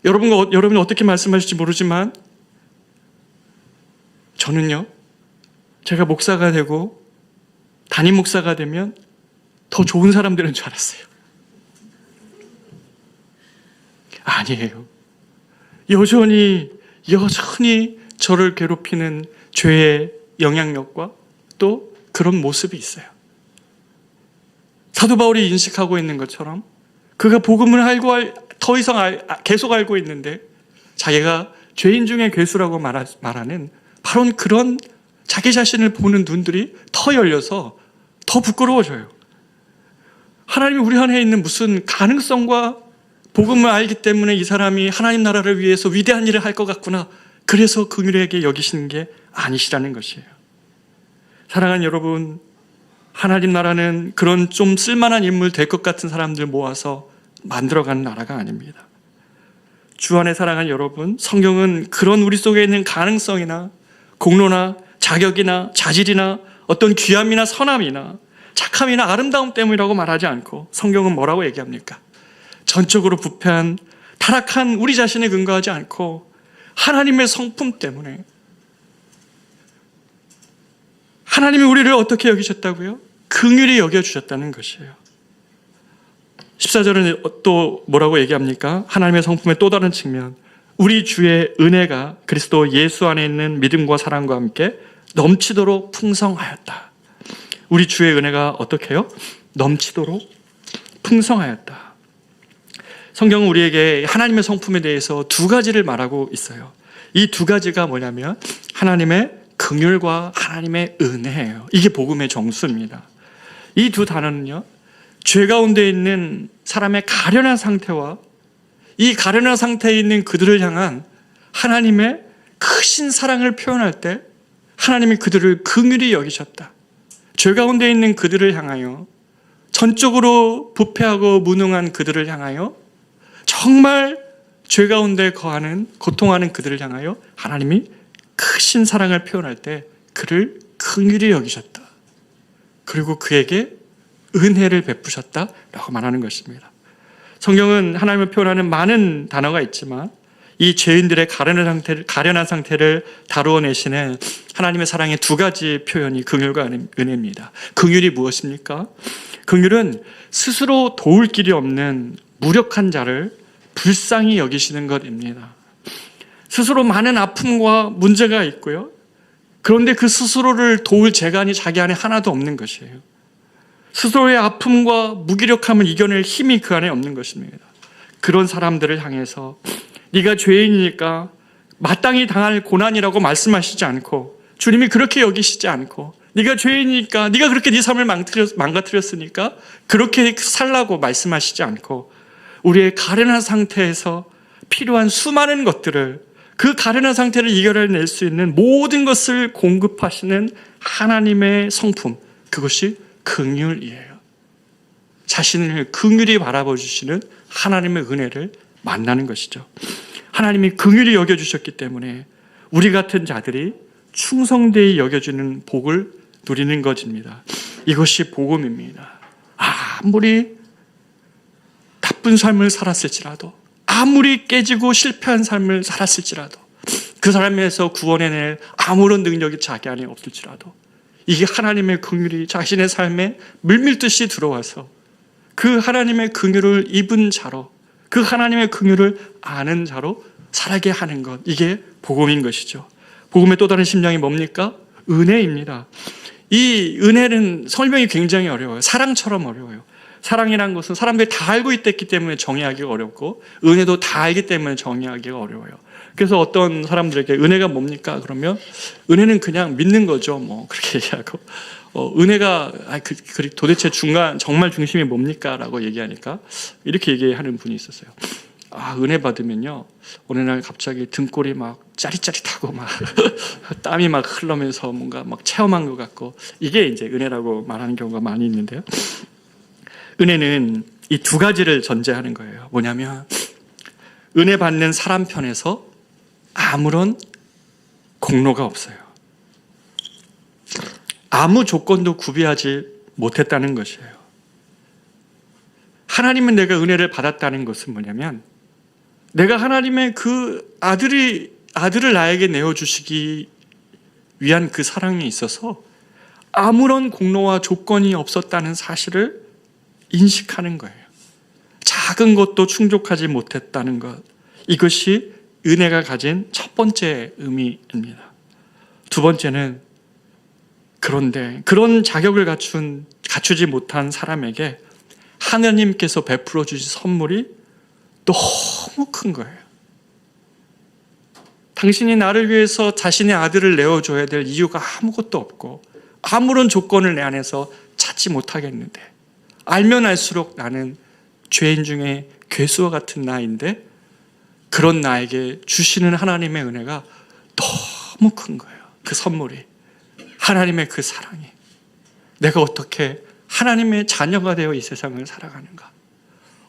여러분이 어떻게 말씀하실지 모르지만 저는요, 제가 목사가 되고 담임 목사가 되면 더 좋은 사람 되는 줄 알았어요. 아니에요. 여전히 저를 괴롭히는 죄의 영향력과 또 그런 모습이 있어요. 사도 바울이 인식하고 있는 것처럼 그가 복음을 더 이상 계속 알고 있는데 자기가 죄인 중에 괴수라고 말하는 바로 그런 자기 자신을 보는 눈들이 더 열려서 더 부끄러워져요. 하나님이 우리 안에 있는 무슨 가능성과 복음을 알기 때문에 이 사람이 하나님 나라를 위해서 위대한 일을 할 것 같구나. 그래서 긍휼하게 여기시는 게 아니시라는 것이에요. 사랑하는 여러분, 하나님 나라는 그런 좀 쓸만한 인물 될 것 같은 사람들 모아서 만들어가는 나라가 아닙니다. 주 안에 사랑하는 여러분, 성경은 그런 우리 속에 있는 가능성이나 공로나 자격이나 자질이나 어떤 귀함이나 선함이나 착함이나 아름다움 때문이라고 말하지 않고 성경은 뭐라고 얘기합니까? 전적으로 부패한 타락한 우리 자신에 근거하지 않고 하나님의 성품 때문에, 하나님이 우리를 어떻게 여기셨다고요? 긍휼히 여겨주셨다는 것이에요. 14절은 또 뭐라고 얘기합니까? 하나님의 성품의 또 다른 측면, 우리 주의 은혜가 그리스도 예수 안에 있는 믿음과 사랑과 함께 넘치도록 풍성하였다. 우리 주의 은혜가 어떻게 해요? 넘치도록 풍성하였다. 성경은 우리에게 하나님의 성품에 대해서 두 가지를 말하고 있어요. 이 두 가지가 뭐냐면 하나님의 긍휼과 하나님의 은혜예요. 이게 복음의 정수입니다. 이 두 단어는요, 죄 가운데 있는 사람의 가련한 상태와 이 가련한 상태에 있는 그들을 향한 하나님의 크신 사랑을 표현할 때 하나님이 그들을 긍휼히 여기셨다. 죄 가운데 있는 그들을 향하여, 전적으로 부패하고 무능한 그들을 향하여, 정말 죄 가운데 거하는, 고통하는 그들을 향하여 하나님이 크신 사랑을 표현할 때 그를 긍휼히 여기셨다. 그리고 그에게 은혜를 베푸셨다라고 말하는 것입니다. 성경은 하나님을 표현하는 많은 단어가 있지만 이 죄인들의 가련한 상태를 다루어내시는 하나님의 사랑의 두 가지 표현이 긍휼과 은혜입니다. 긍휼이 무엇입니까? 긍휼은 스스로 도울 길이 없는 무력한 자를 불쌍히 여기시는 것입니다. 스스로 많은 아픔과 문제가 있고요. 그런데 그 스스로를 도울 재간이 자기 안에 하나도 없는 것이에요. 스스로의 아픔과 무기력함을 이겨낼 힘이 그 안에 없는 것입니다. 그런 사람들을 향해서 네가 죄인이니까 마땅히 당할 고난이라고 말씀하시지 않고, 주님이 그렇게 여기시지 않고, 네가 죄인이니까, 네가 그렇게 네 삶을 망가뜨렸으니까 그렇게 살라고 말씀하시지 않고, 우리의 가련한 상태에서 필요한 수많은 것들을, 그 가련한 상태를 이겨낼 수 있는 모든 것을 공급하시는 하나님의 성품, 그것이 긍휼이에요. 자신을 긍휼히 바라봐 주시는 하나님의 은혜를 만나는 것이죠. 하나님이 긍휼히 여겨주셨기 때문에 우리 같은 자들이 충성되이 여겨주는 복을 누리는 것입니다. 이것이 복음입니다. 아무리 나쁜 삶을 살았을지라도, 아무리 깨지고 실패한 삶을 살았을지라도, 그 사람에서 구원해낼 아무런 능력이 자기 안에 없을지라도, 이게 하나님의 긍휼이 자신의 삶에 물밀듯이 들어와서 그 하나님의 긍휼을 입은 자로, 그 하나님의 긍휼을 아는 자로 살게 하는 것, 이게 복음인 것이죠. 복음의 또 다른 심령이 뭡니까? 은혜입니다. 이 은혜는 설명이 굉장히 어려워요. 사랑처럼 어려워요. 사랑이라는 것은 사람들이 다 알고 있기 때문에 정의하기가 어렵고, 은혜도 다 알기 때문에 정의하기가 어려워요. 그래서 어떤 사람들에게 은혜가 뭡니까? 그러면 은혜는 그냥 믿는 거죠. 뭐 그렇게 얘기하고, 은혜가 도대체 정말 중심이 뭡니까? 라고 얘기하니까 이렇게 얘기하는 분이 있었어요. 은혜 받으면요, 어느 날 갑자기 등골이 막 짜릿짜릿하고 막 땀이 막 흘러면서 뭔가 막 체험한 것 같고, 이게 이제 은혜라고 말하는 경우가 많이 있는데요. 은혜는 이 두 가지를 전제하는 거예요. 뭐냐면 은혜 받는 사람 편에서 아무런 공로가 없어요. 아무 조건도 구비하지 못했다는 것이에요. 하나님은 내가 은혜를 받았다는 것은 뭐냐면, 내가 하나님의 그 아들을 나에게 내어주시기 위한 그 사랑에 있어서 아무런 공로와 조건이 없었다는 사실을 인식하는 거예요. 작은 것도 충족하지 못했다는 것, 이것이 은혜가 가진 첫 번째 의미입니다. 두 번째는, 그런데 그런 자격을 갖추지 못한 사람에게 하나님께서 베풀어 주신 선물이 너무 큰 거예요. 당신이 나를 위해서 자신의 아들을 내어줘야 될 이유가 아무것도 없고 아무런 조건을 내 안에서 찾지 못하겠는데, 알면 알수록 나는 죄인 중에 괴수와 같은 나인데 그런 나에게 주시는 하나님의 은혜가 너무 큰 거예요. 그 선물이, 하나님의 그 사랑이. 내가 어떻게 하나님의 자녀가 되어 이 세상을 살아가는가,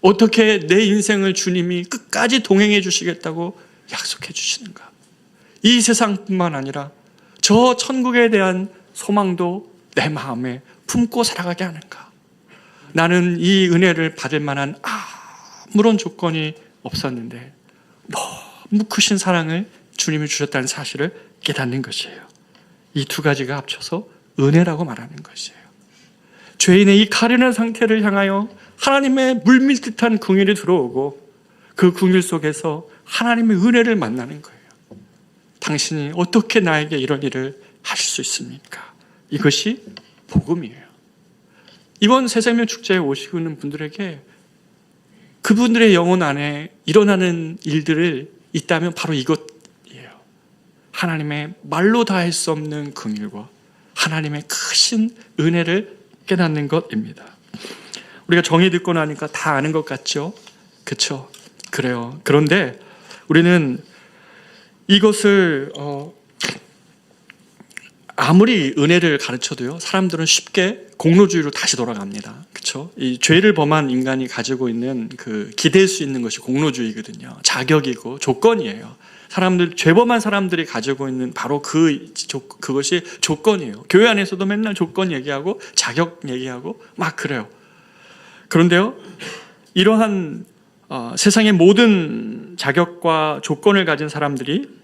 어떻게 내 인생을 주님이 끝까지 동행해 주시겠다고 약속해 주시는가, 이 세상뿐만 아니라 저 천국에 대한 소망도 내 마음에 품고 살아가게 하는가. 나는 이 은혜를 받을 만한 아무런 조건이 없었는데 너무 크신 사랑을 주님이 주셨다는 사실을 깨닫는 것이에요. 이 두 가지가 합쳐서 은혜라고 말하는 것이에요. 죄인의 이 가련한 상태를 향하여 하나님의 물밀듯한 긍휼이 들어오고 그 긍휼 속에서 하나님의 은혜를 만나는 거예요. 당신이 어떻게 나에게 이런 일을 하실 수 있습니까? 이것이 복음이에요. 이번 새생명 축제에 오시고 있는 분들에게 그분들의 영혼 안에 일어나는 일들을 있다면 바로 이것이에요. 하나님의 말로 다 할 수 없는 긍휼과 하나님의 크신 은혜를 깨닫는 것입니다. 우리가 정의 듣고 나니까 다 아는 것 같죠? 그렇죠? 그래요. 그런데 우리는 이것을 아무리 은혜를 가르쳐도요, 사람들은 쉽게 공로주의로 다시 돌아갑니다. 그렇죠? 이 죄를 범한 인간이 가지고 있는 그 기댈 수 있는 것이 공로주의거든요. 자격이고 조건이에요. 사람들, 죄범한 사람들이 가지고 있는 바로 그것이 조건이에요. 교회 안에서도 맨날 조건 얘기하고 자격 얘기하고 막 그래요. 그런데요, 이러한 세상의 모든 자격과 조건을 가진 사람들이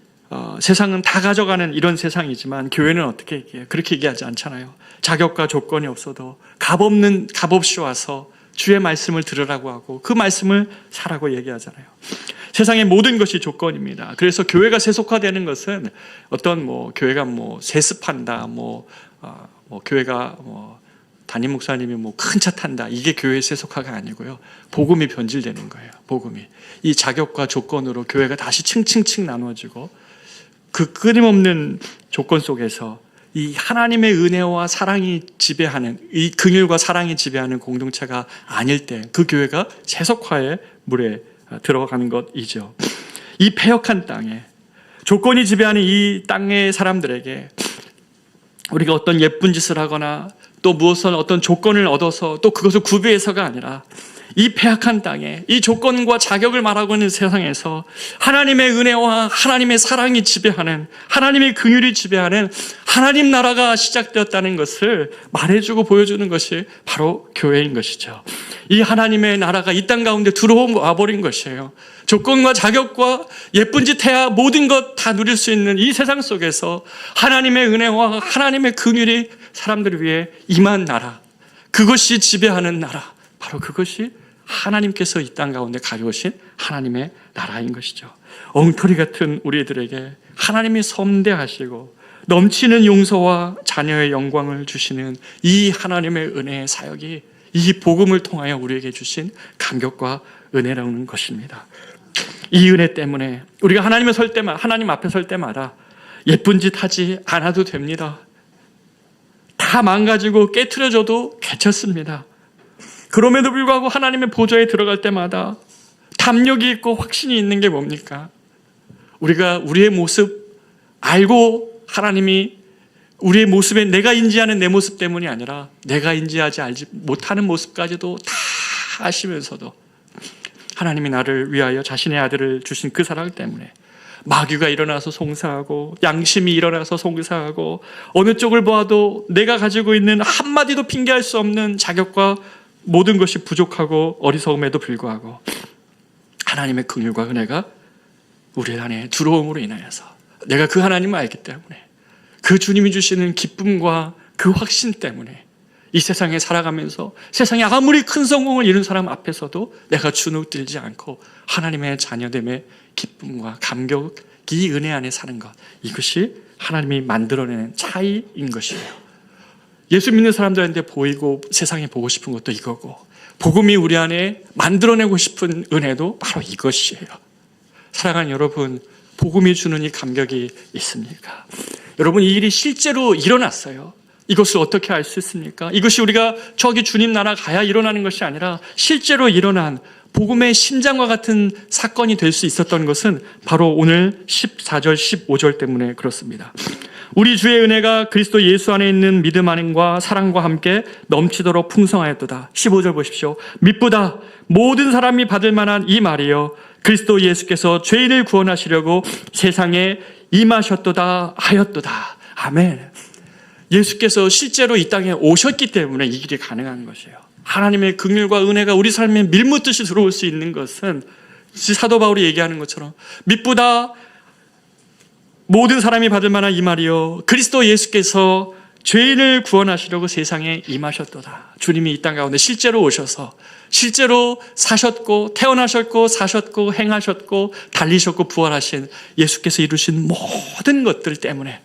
세상은 다 가져가는 이런 세상이지만 교회는 어떻게 얘기해요? 그렇게 얘기하지 않잖아요. 자격과 조건이 없어도 값없이 와서 주의 말씀을 들으라고 하고 그 말씀을 사라고 얘기하잖아요. 세상의 모든 것이 조건입니다. 그래서 교회가 세속화되는 것은 어떤 교회가 세습한다, 교회가 담임 목사님이 큰 차 탄다, 이게 교회 세속화가 아니고요. 복음이 변질되는 거예요. 복음이. 이 자격과 조건으로 교회가 다시 층층층 나눠지고 그 끊임없는 조건 속에서 이 하나님의 은혜와 사랑이 지배하는, 이 긍휼과 사랑이 지배하는 공동체가 아닐 때 그 교회가 세속화의 물에 들어가는 것이죠. 이 패역한 땅에, 조건이 지배하는 이 땅의 사람들에게 우리가 어떤 예쁜 짓을 하거나 또 무엇을 어떤 조건을 얻어서 또 그것을 구비해서가 아니라 이 패악한 땅에 이 조건과 자격을 말하고 있는 세상에서 하나님의 은혜와 하나님의 사랑이 지배하는, 하나님의 긍휼이 지배하는 하나님 나라가 시작되었다는 것을 말해주고 보여주는 것이 바로 교회인 것이죠. 이 하나님의 나라가 이 땅 가운데 들어와 버린 것이에요. 조건과 자격과 예쁜 짓 해야 모든 것 다 누릴 수 있는 이 세상 속에서 하나님의 은혜와 하나님의 긍휼이 사람들을 위해 임한 나라, 그것이 지배하는 나라, 바로 그것이 하나님께서 이 땅 가운데 가져오신 하나님의 나라인 것이죠. 엉터리 같은 우리들에게 하나님이 섬대하시고 넘치는 용서와 자녀의 영광을 주시는 이 하나님의 은혜의 사역이 이 복음을 통하여 우리에게 주신 감격과 은혜라는 것입니다. 이 은혜 때문에 우리가 하나님 앞에 설 때마다 예쁜 짓 하지 않아도 됩니다. 다 망가지고 깨트려져도 괜찮습니다. 그럼에도 불구하고 하나님의 보좌에 들어갈 때마다 담력이 있고 확신이 있는 게 뭡니까? 우리가 우리의 모습 알고 하나님이 우리의 모습에 내가 인지하는 내 모습 때문이 아니라 내가 인지하지 알지 못하는 모습까지도 다 아시면서도 하나님이 나를 위하여 자신의 아들을 주신 그 사랑 때문에 마귀가 일어나서 송사하고 양심이 일어나서 송사하고 어느 쪽을 보아도 내가 가지고 있는 한마디도 핑계할 수 없는 자격과 모든 것이 부족하고 어리석음에도 불구하고 하나님의 긍휼과 은혜가 우리 안에 들어옴으로 인하여서 내가 그 하나님을 알기 때문에 그 주님이 주시는 기쁨과 그 확신 때문에 이 세상에 살아가면서 세상에 아무리 큰 성공을 이룬 사람 앞에서도 내가 주눅들지 않고 하나님의 자녀됨의 기쁨과 감격이 은혜 안에 사는 것, 이것이 하나님이 만들어내는 차이인 것이에요. 예수 믿는 사람들한테 보이고 세상에 보고 싶은 것도 이거고, 복음이 우리 안에 만들어내고 싶은 은혜도 바로 이것이에요. 사랑하는 여러분, 복음이 주는 이 감격이 있습니까? 여러분, 이 일이 실제로 일어났어요. 이것을 어떻게 알 수 있습니까? 이것이 우리가 저기 주님 나라 가야 일어나는 것이 아니라 실제로 일어난 복음의 심장과 같은 사건이 될 수 있었던 것은 바로 오늘 14절 15절 때문에 그렇습니다. 우리 주의 은혜가 그리스도 예수 안에 있는 믿음 안과 사랑과 함께 넘치도록 풍성하였도다. 15절 보십시오. 미쁘다 모든 사람이 받을 만한 이 말이여 그리스도 예수께서 죄인을 구원하시려고 세상에 임하셨도다 하였도다. 아멘. 예수께서 실제로 이 땅에 오셨기 때문에 이 길이 가능한 것이에요. 하나님의 긍휼과 은혜가 우리 삶에 밀묻듯이 들어올 수 있는 것은 사도 바울이 얘기하는 것처럼 미쁘다 모든 사람이 받을 만한 이 말이요 그리스도 예수께서 죄인을 구원하시려고 세상에 임하셨도다. 주님이 이 땅 가운데 실제로 오셔서 실제로 사셨고 태어나셨고 사셨고 행하셨고 달리셨고 부활하신 예수께서 이루신 모든 것들 때문에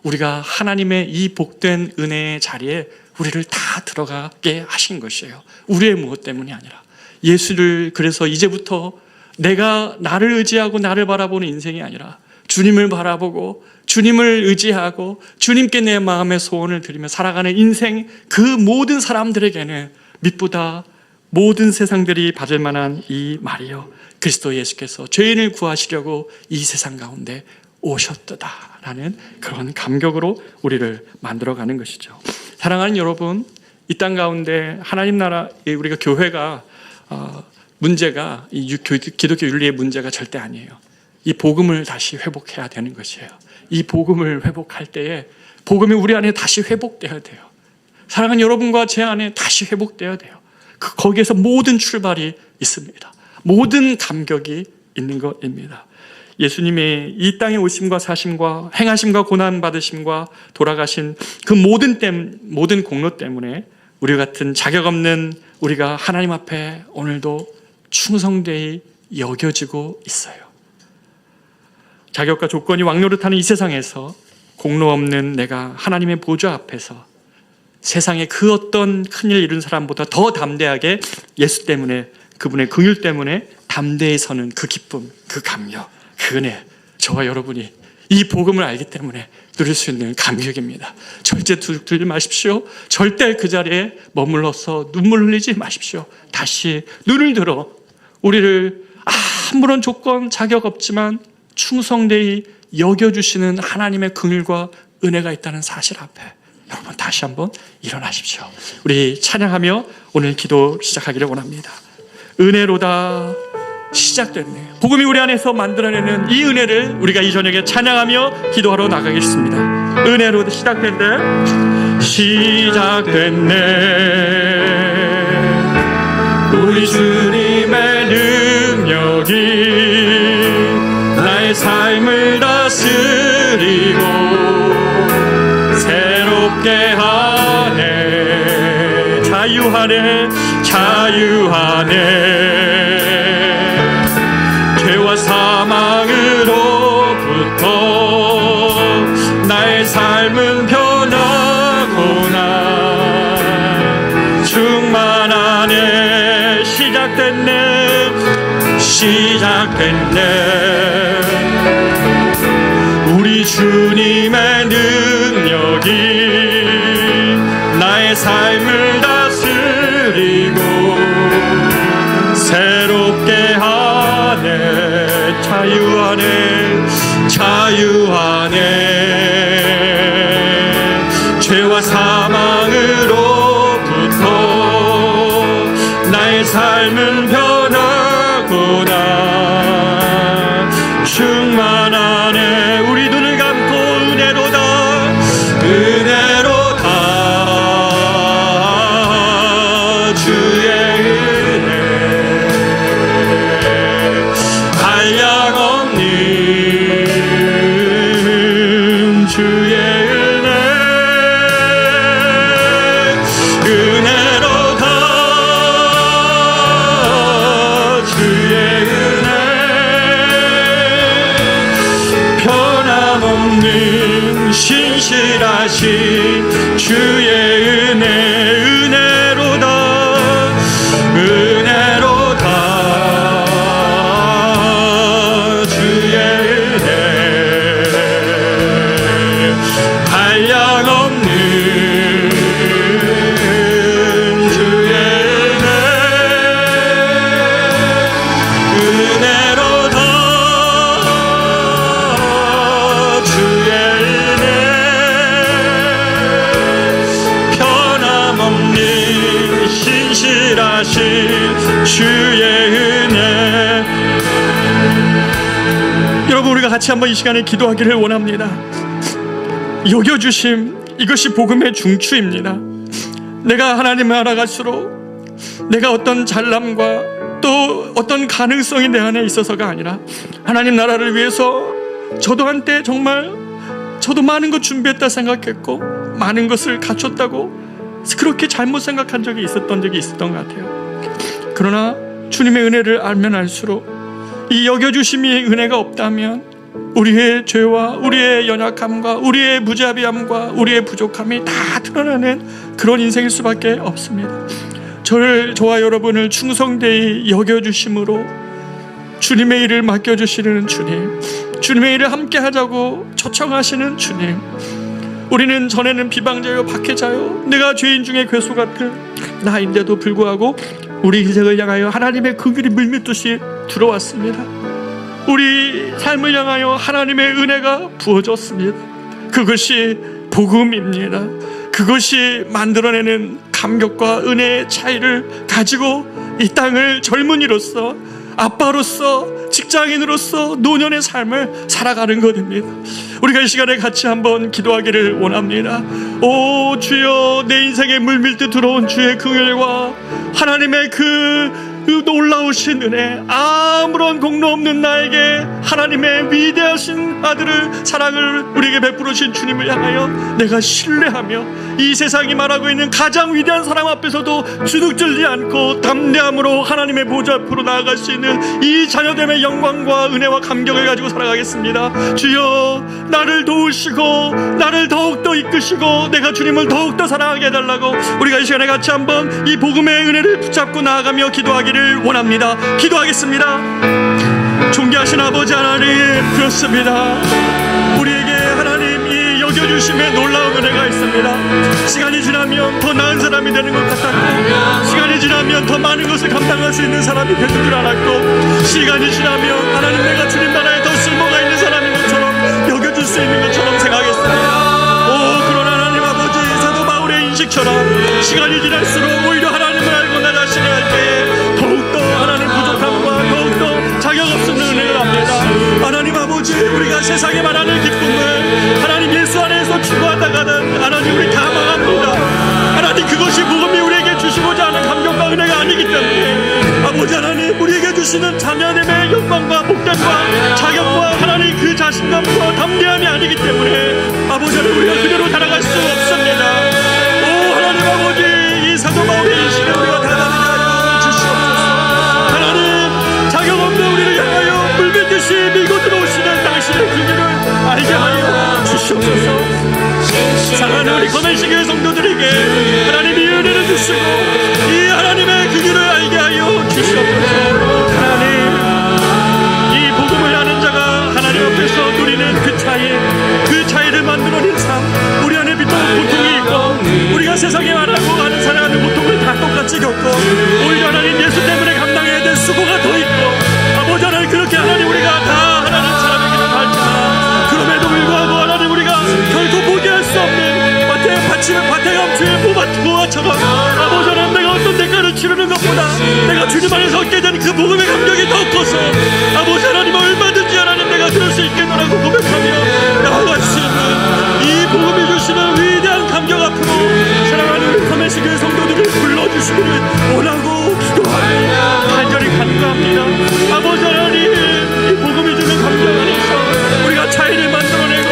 우리가 하나님의 이 복된 은혜의 자리에 우리를 다 들어가게 하신 것이에요. 우리의 무엇 때문이 아니라 예수를 그래서 이제부터 내가 나를 의지하고 나를 바라보는 인생이 아니라 주님을 바라보고 주님을 의지하고 주님께 내 마음의 소원을 드리며 살아가는 인생 그 모든 사람들에게는 미쁘다 모든 세상들이 받을 만한 이 말이요 그리스도 예수께서 죄인을 구하시려고 이 세상 가운데 오셨도다라는 그런 감격으로 우리를 만들어가는 것이죠. 사랑하는 여러분, 이 땅 가운데 하나님 나라 우리가 교회가 문제가 이 기독교 윤리의 문제가 절대 아니에요. 이 복음을 다시 회복해야 되는 것이에요. 이 복음을 회복할 때에 복음이 우리 안에 다시 회복되어야 돼요. 사랑하는 여러분과 제 안에 다시 회복되어야 돼요. 거기에서 모든 출발이 있습니다. 모든 감격이 있는 것입니다. 예수님의 이 땅에 오심과 사심과 행하심과 고난받으심과 돌아가신 그 모든 공로 때문에 우리 같은 자격 없는 우리가 하나님 앞에 오늘도 충성되이 여겨지고 있어요. 자격과 조건이 왕노릇하는 이 세상에서 공로 없는 내가 하나님의 보좌 앞에서 세상에 그 어떤 큰일 이룬 사람보다 더 담대하게 예수 때문에 그분의 긍휼 때문에 담대히 서는 그 기쁨, 그 감격, 그 은혜, 저와 여러분이 이 복음을 알기 때문에 누릴 수 있는 감격입니다. 절대 두들지 마십시오. 절대 그 자리에 머물러서 눈물 흘리지 마십시오. 다시 눈을 들어 우리를 아무런 조건, 자격 없지만 충성되이 여겨주시는 하나님의 긍휼과 은혜가 있다는 사실 앞에 여러분 다시 한번 일어나십시오. 우리 찬양하며 오늘 기도 시작하기를 원합니다. 은혜로다 시작됐네요. 복음이 우리 안에서 만들어내는 이 은혜를 우리가 이 저녁에 찬양하며 기도하러 나가겠습니다. 은혜로 시작됐네. 시작됐네. 우리 주님의 능력이 나의 삶을 다스리고 새롭게 하네. 자유하네. 자유하네. 죄와 사망으로부터 나의 삶은 변하구나. 충만하네. 시작됐네. 시작됐네. 우리 주님의 능력이 나의 삶을 다스리고 새롭게 하네. 자유하네. 자유하네. 죄와 사망으로부터 나의 삶은 변하구나. 충만하네. 우리 눈을 감고 은혜로다. 은혜로다. 주의 신실하신 주의 은혜. 은혜로다. 은혜로다. 주의 은혜. 주의 은혜. 여러분, 우리가 같이 한번 이 시간에 기도하기를 원합니다. 여겨주심, 이것이 복음의 중추입니다. 내가 하나님을 알아갈수록 내가 어떤 잘남과 또 어떤 가능성이 내 안에 있어서가 아니라 하나님 나라를 위해서 저도 한때 정말 저도 많은 것 준비했다 생각했고 많은 것을 갖췄다고 그렇게 잘못 생각한 적이 있었던 것 같아요. 그러나 주님의 은혜를 알면 알수록 이 여겨주심이 은혜가 없다면 우리의 죄와 우리의 연약함과 우리의 무자비함과 우리의 부족함이 다 드러나는 그런 인생일 수밖에 없습니다. 저와 여러분을 충성되이 여겨주심으로 주님의 일을 맡겨주시는 주님, 주님의 일을 함께 하자고 초청하시는 주님, 우리는 전에는 비방자요 박해자요 내가 죄인 중에 괴수 같은 나인데도 불구하고 우리 인생을 향하여 하나님의 그 길이 물밀듯이 들어왔습니다. 우리 삶을 향하여 하나님의 은혜가 부어졌습니다. 그것이 복음입니다. 그것이 만들어내는 감격과 은혜의 차이를 가지고 이 땅을 젊은이로서, 아빠로서, 직장인으로서 노년의 삶을 살아가는 것입니다. 우리가 이 시간에 같이 한번 기도하기를 원합니다. 오 주여, 내 인생에 물밀듯 들어온 주의 긍휼과 하나님의 그 놀라우신 은혜, 아무런 공로 없는 나에게 하나님의 위대하신 아들을, 사랑을 우리에게 베풀으신 주님을 향하여 내가 신뢰하며 이 세상이 말하고 있는 가장 위대한 사랑 앞에서도 주눅들지 않고 담대함으로 하나님의 보좌 앞으로 나아갈 수 있는 이 자녀됨의 영광과 은혜와 감격을 가지고 살아가겠습니다. 주여, 나를 도우시고 나를 더욱더 이끄시고 내가 주님을 더욱더 사랑하게 해달라고 우리가 이 시간에 같이 한번 이 복음의 은혜를 붙잡고 나아가며 기도하기를 원합니다. 기도하겠습니다. 존귀하신 아버지 하나님, 그렇습니다. 우리에게 하나님 이 여겨주심의 놀라운 은혜가 있습니다. 시간이 지나면 더 나은 사람이 되는 것 같았고, 시간이 지나면 더 많은 것을 감당할 수 있는 사람이 되는 줄 알았고, 시간이 지나면 하나님 내가 주님 나라에 더 쓸모가 있는 사람인 것처럼 여겨줄 수 있는 것처럼 생각했습니다. 오, 그러나 하나님 아버지, 사도 바울의 인식처럼 시간이 지날수록 오히려 하나님을 알고 나 자신을 알 때에 더욱더 하나님 부족함과 더욱더 자격 없는 은혜를 합니다. 하나님 아버지, 우리가 세상에 말하는 기쁨을 하나님 예수 안에서 추구하다가는 하나님 우리 다 망합니다. 하나님 그것이 복음이 우리에게 주시고자 하는 감격과 은혜가 아니기 때문에 아버지 하나님, 우리에게 주시는 자녀됨의 영광과 복됨과 자격과 하나님 그 자신감과 담대함이 아니기 때문에 아버지 하나님 우리가 그대로 살아갈 수 없습니다. 오 하나님 아버지, 이 사도 바울의 인식에 우리가 다가가게 하여 주시옵소서. 하나님 자격 없는 우리를 향하여 물밀듯이 밀고 들어오시는 당신의 긍휼을 알게 하여 주시옵소서. 사랑하는 우리 거맨시교회 성도들에게 하나님이 은혜를 주시고 이 하나님의 긍휼을 알게 하여 주시옵소서. 하나님, 이 복음을 아는 자가 하나님 앞에서 누리는 그 차이를 만들어낸 삶, 우리 안에 비록 고통이 있고 우리가 세상에 말하고 하는 사랑하는 고통을 다 똑같이 겪고 오히려 하나님 예수 때문에 감당해야 될 수고가 더 있고 아버지 하나님, 그렇게 하나님 우리가 다 하나님 사람이기는 하지만 그럼에도 불구하고 하나님 우리가 결코 포기할 수 없는 밭에 감추의 모아처럼 아버지 하나님, 내가 어떤 대가를 치르는 것보다 내가 주님 안에서 얻게 된 그 복음의 감격이 더 커서 아버지 하나님 얼마든지 하나님 내가 들을 수 있겠노라고 고백하며 나아갈 수 있는 이 복음이 주시는 위대한 감격 앞으로 사랑하는 우리 거맨시교회 성도들을 불러주시기를 원하고 기도하고 간절히 간구합니다. 아버지 하나님, 이 복음이 주는 감격 안에서 우리가 차이를 만들어내고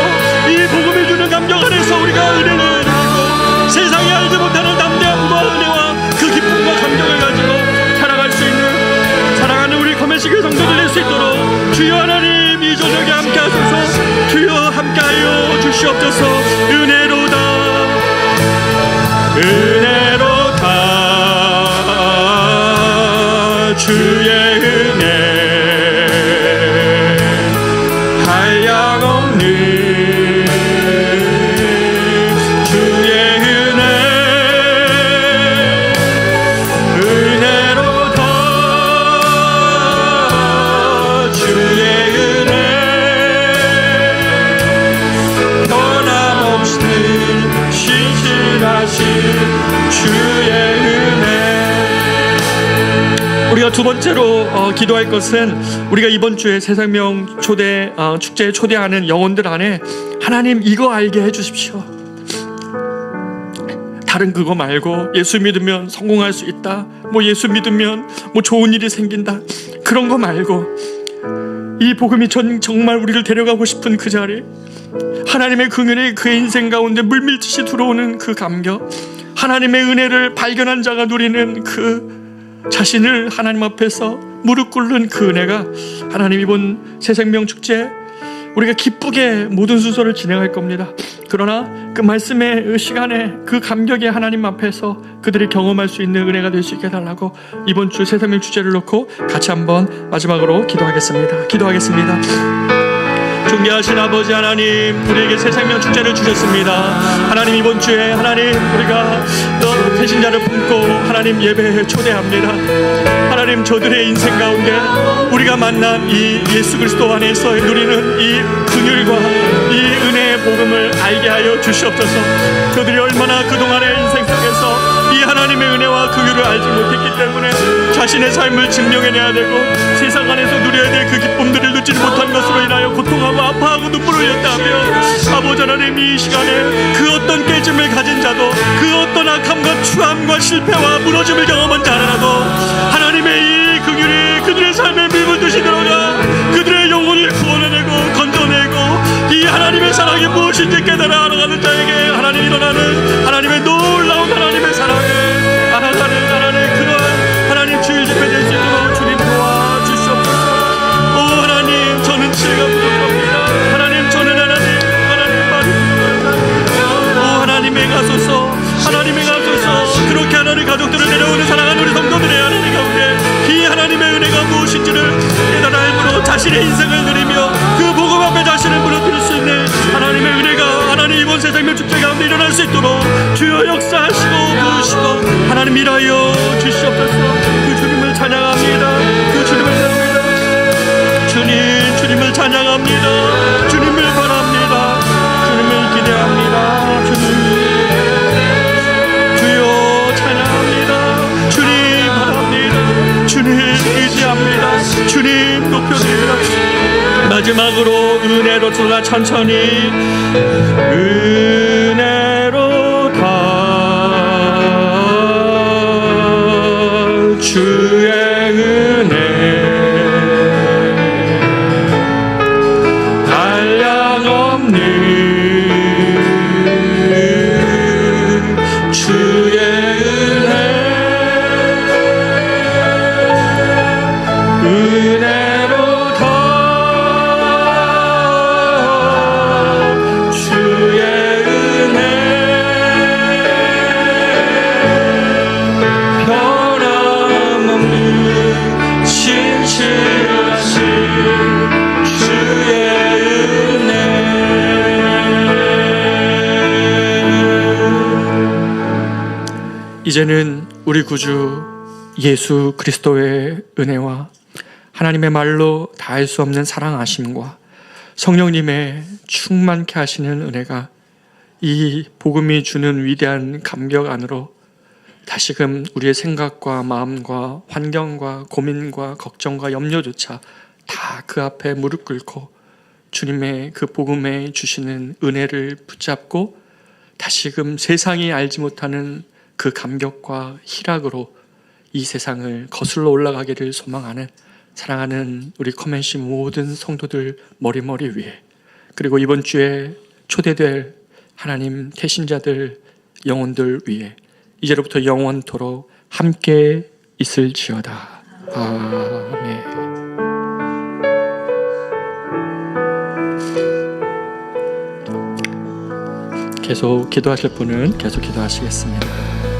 이 복음이 주는 감격 안에서 우리가 은혜를 누리고 세상이 알지 못하는 담대함과 은혜와 그 기쁨과 감격을 가지고 살아갈 수 있는 사랑하는 우리 거맨시교회 성도들 될 수 있도록 주여 하나님 이 저녁에 함께 하소서. 주여 함께하여 주시옵소서. 은혜로다 은혜로다 주의 은혜 한량없는 주의 은혜 은혜로다 주의 은혜 변함없는 신실하신 주의 은혜. 우리가 두 번째로 기도할 것은 우리가 이번 주에 새생명 초대 축제에 초대하는 영혼들 안에 하나님 이거 알게 해주십시오. 다른 그거 말고 예수 믿으면 성공할 수 있다, 뭐 예수 믿으면 뭐 좋은 일이 생긴다, 그런 거 말고 이 복음이 정말 우리를 데려가고 싶은 그 자리, 하나님의 긍휼이 그의 인생 가운데 물밀듯이 들어오는 그 감격, 하나님의 은혜를 발견한 자가 누리는 그 자신을 하나님 앞에서 무릎 꿇는 그 은혜가, 하나님 이번 새생명 축제 우리가 기쁘게 모든 순서를 진행할 겁니다. 그러나 그 말씀의 시간에 그 감격이 하나님 앞에서 그들이 경험할 수 있는 은혜가 될 수 있게 해달라고 이번 주 새생명 축제를 놓고 같이 한번 마지막으로 기도하겠습니다. 존귀하신 아버지 하나님, 우리에게 새생명 축제를 주셨습니다. 하나님 이번 주에 하나님 우리가 배신자를 품고 하나님 예배에 초대합니다. 하나님 저들의 인생 가운데 우리가 만난 이 예수 그리스도 안에서 누리는 이 긍휼과 이 은혜의 복음을 알게 하여 주시옵소서. 그들이 얼마나 그동안의 인생 속에서 이 하나님의 은혜와 긍휼을 알지 못했기 때문에 자신의 삶을 증명해내야 되고 세상 안에서 누려야 될 그 기쁨들을 누리지 못한 것으로 인하여 고통하고 아파하고 눈물을 흘렸다며, 아버지 하나님 이 시간에 그 어떤 깨짐을 가진 자도, 그 어떤 악함과 추함과 실패와 무너짐을 경험한 자라도 하나님의 이 긍휼이 그들의 삶에 밀물듯이 들어가 그들의 영혼을 구원해내고 건져내고 이 하나님의 사랑이 무엇인지 깨달아 알아가는 자에게 하나님 일어나는 하나님의 놀라운 하나님의 사랑을 알아가는 하나님, 그러한 하나님 주일 집회 될 수 있도록 주님 도와주시옵소서. 오 하나님, 저는 지혜가 부족합니다. 하나님 저는 하나님 말이 부족합니다. 오 하나님 행하소서, 하나님 행하소서. 그렇게 하나님 가족들을 내려오는 사랑하는 우리 성도들의 하나님 가운데 이 하나님의 은혜가 무엇인지를 깨달아 알므로 자신의 인생을 누리며 그 복음 앞에 자신을 무너뜨릴 수 있는 하나님의 은혜가 하나님 이번 새생명 축제 가운데 일어날 수 있도록 주여 역사하시고 부으시고 하나님 일하여 주시옵소서. 그 주님을 찬양합니다. 그 주님을 찬양합니다. 주님을 찬양합니다. 주님을 바랍니다. 주님을 기대합니다. 주여 찬양합니다. 주님 바랍니다. 주님 의지합니다. 주님 높여드립니다. 마지막으로 은혜로 돌아 천천히 은혜로 다 주의 은혜 한량 없는 주의 은혜 은혜로 다 주의 은혜 변함없는 신실하신 주의 은혜. 이제는 우리 구주 예수 그리스도의 은혜와 하나님의 말로 다할 수 없는 사랑하심과 성령님의 충만케 하시는 은혜가 이 복음이 주는 위대한 감격 안으로 다시금 우리의 생각과 마음과 환경과 고민과 걱정과 염려조차 다 그 앞에 무릎 꿇고 주님의 그 복음에 주시는 은혜를 붙잡고 다시금 세상이 알지 못하는 그 감격과 희락으로 이 세상을 거슬러 올라가기를 소망하는 사랑하는 우리 커맨시 모든 성도들 머리 위에, 그리고 이번 주에 초대될 하나님 태신자들 영혼들 위에 이제로부터 영원토록 함께 있을지어다. 아멘. 계속 기도하실 분은 계속 기도하시겠습니다.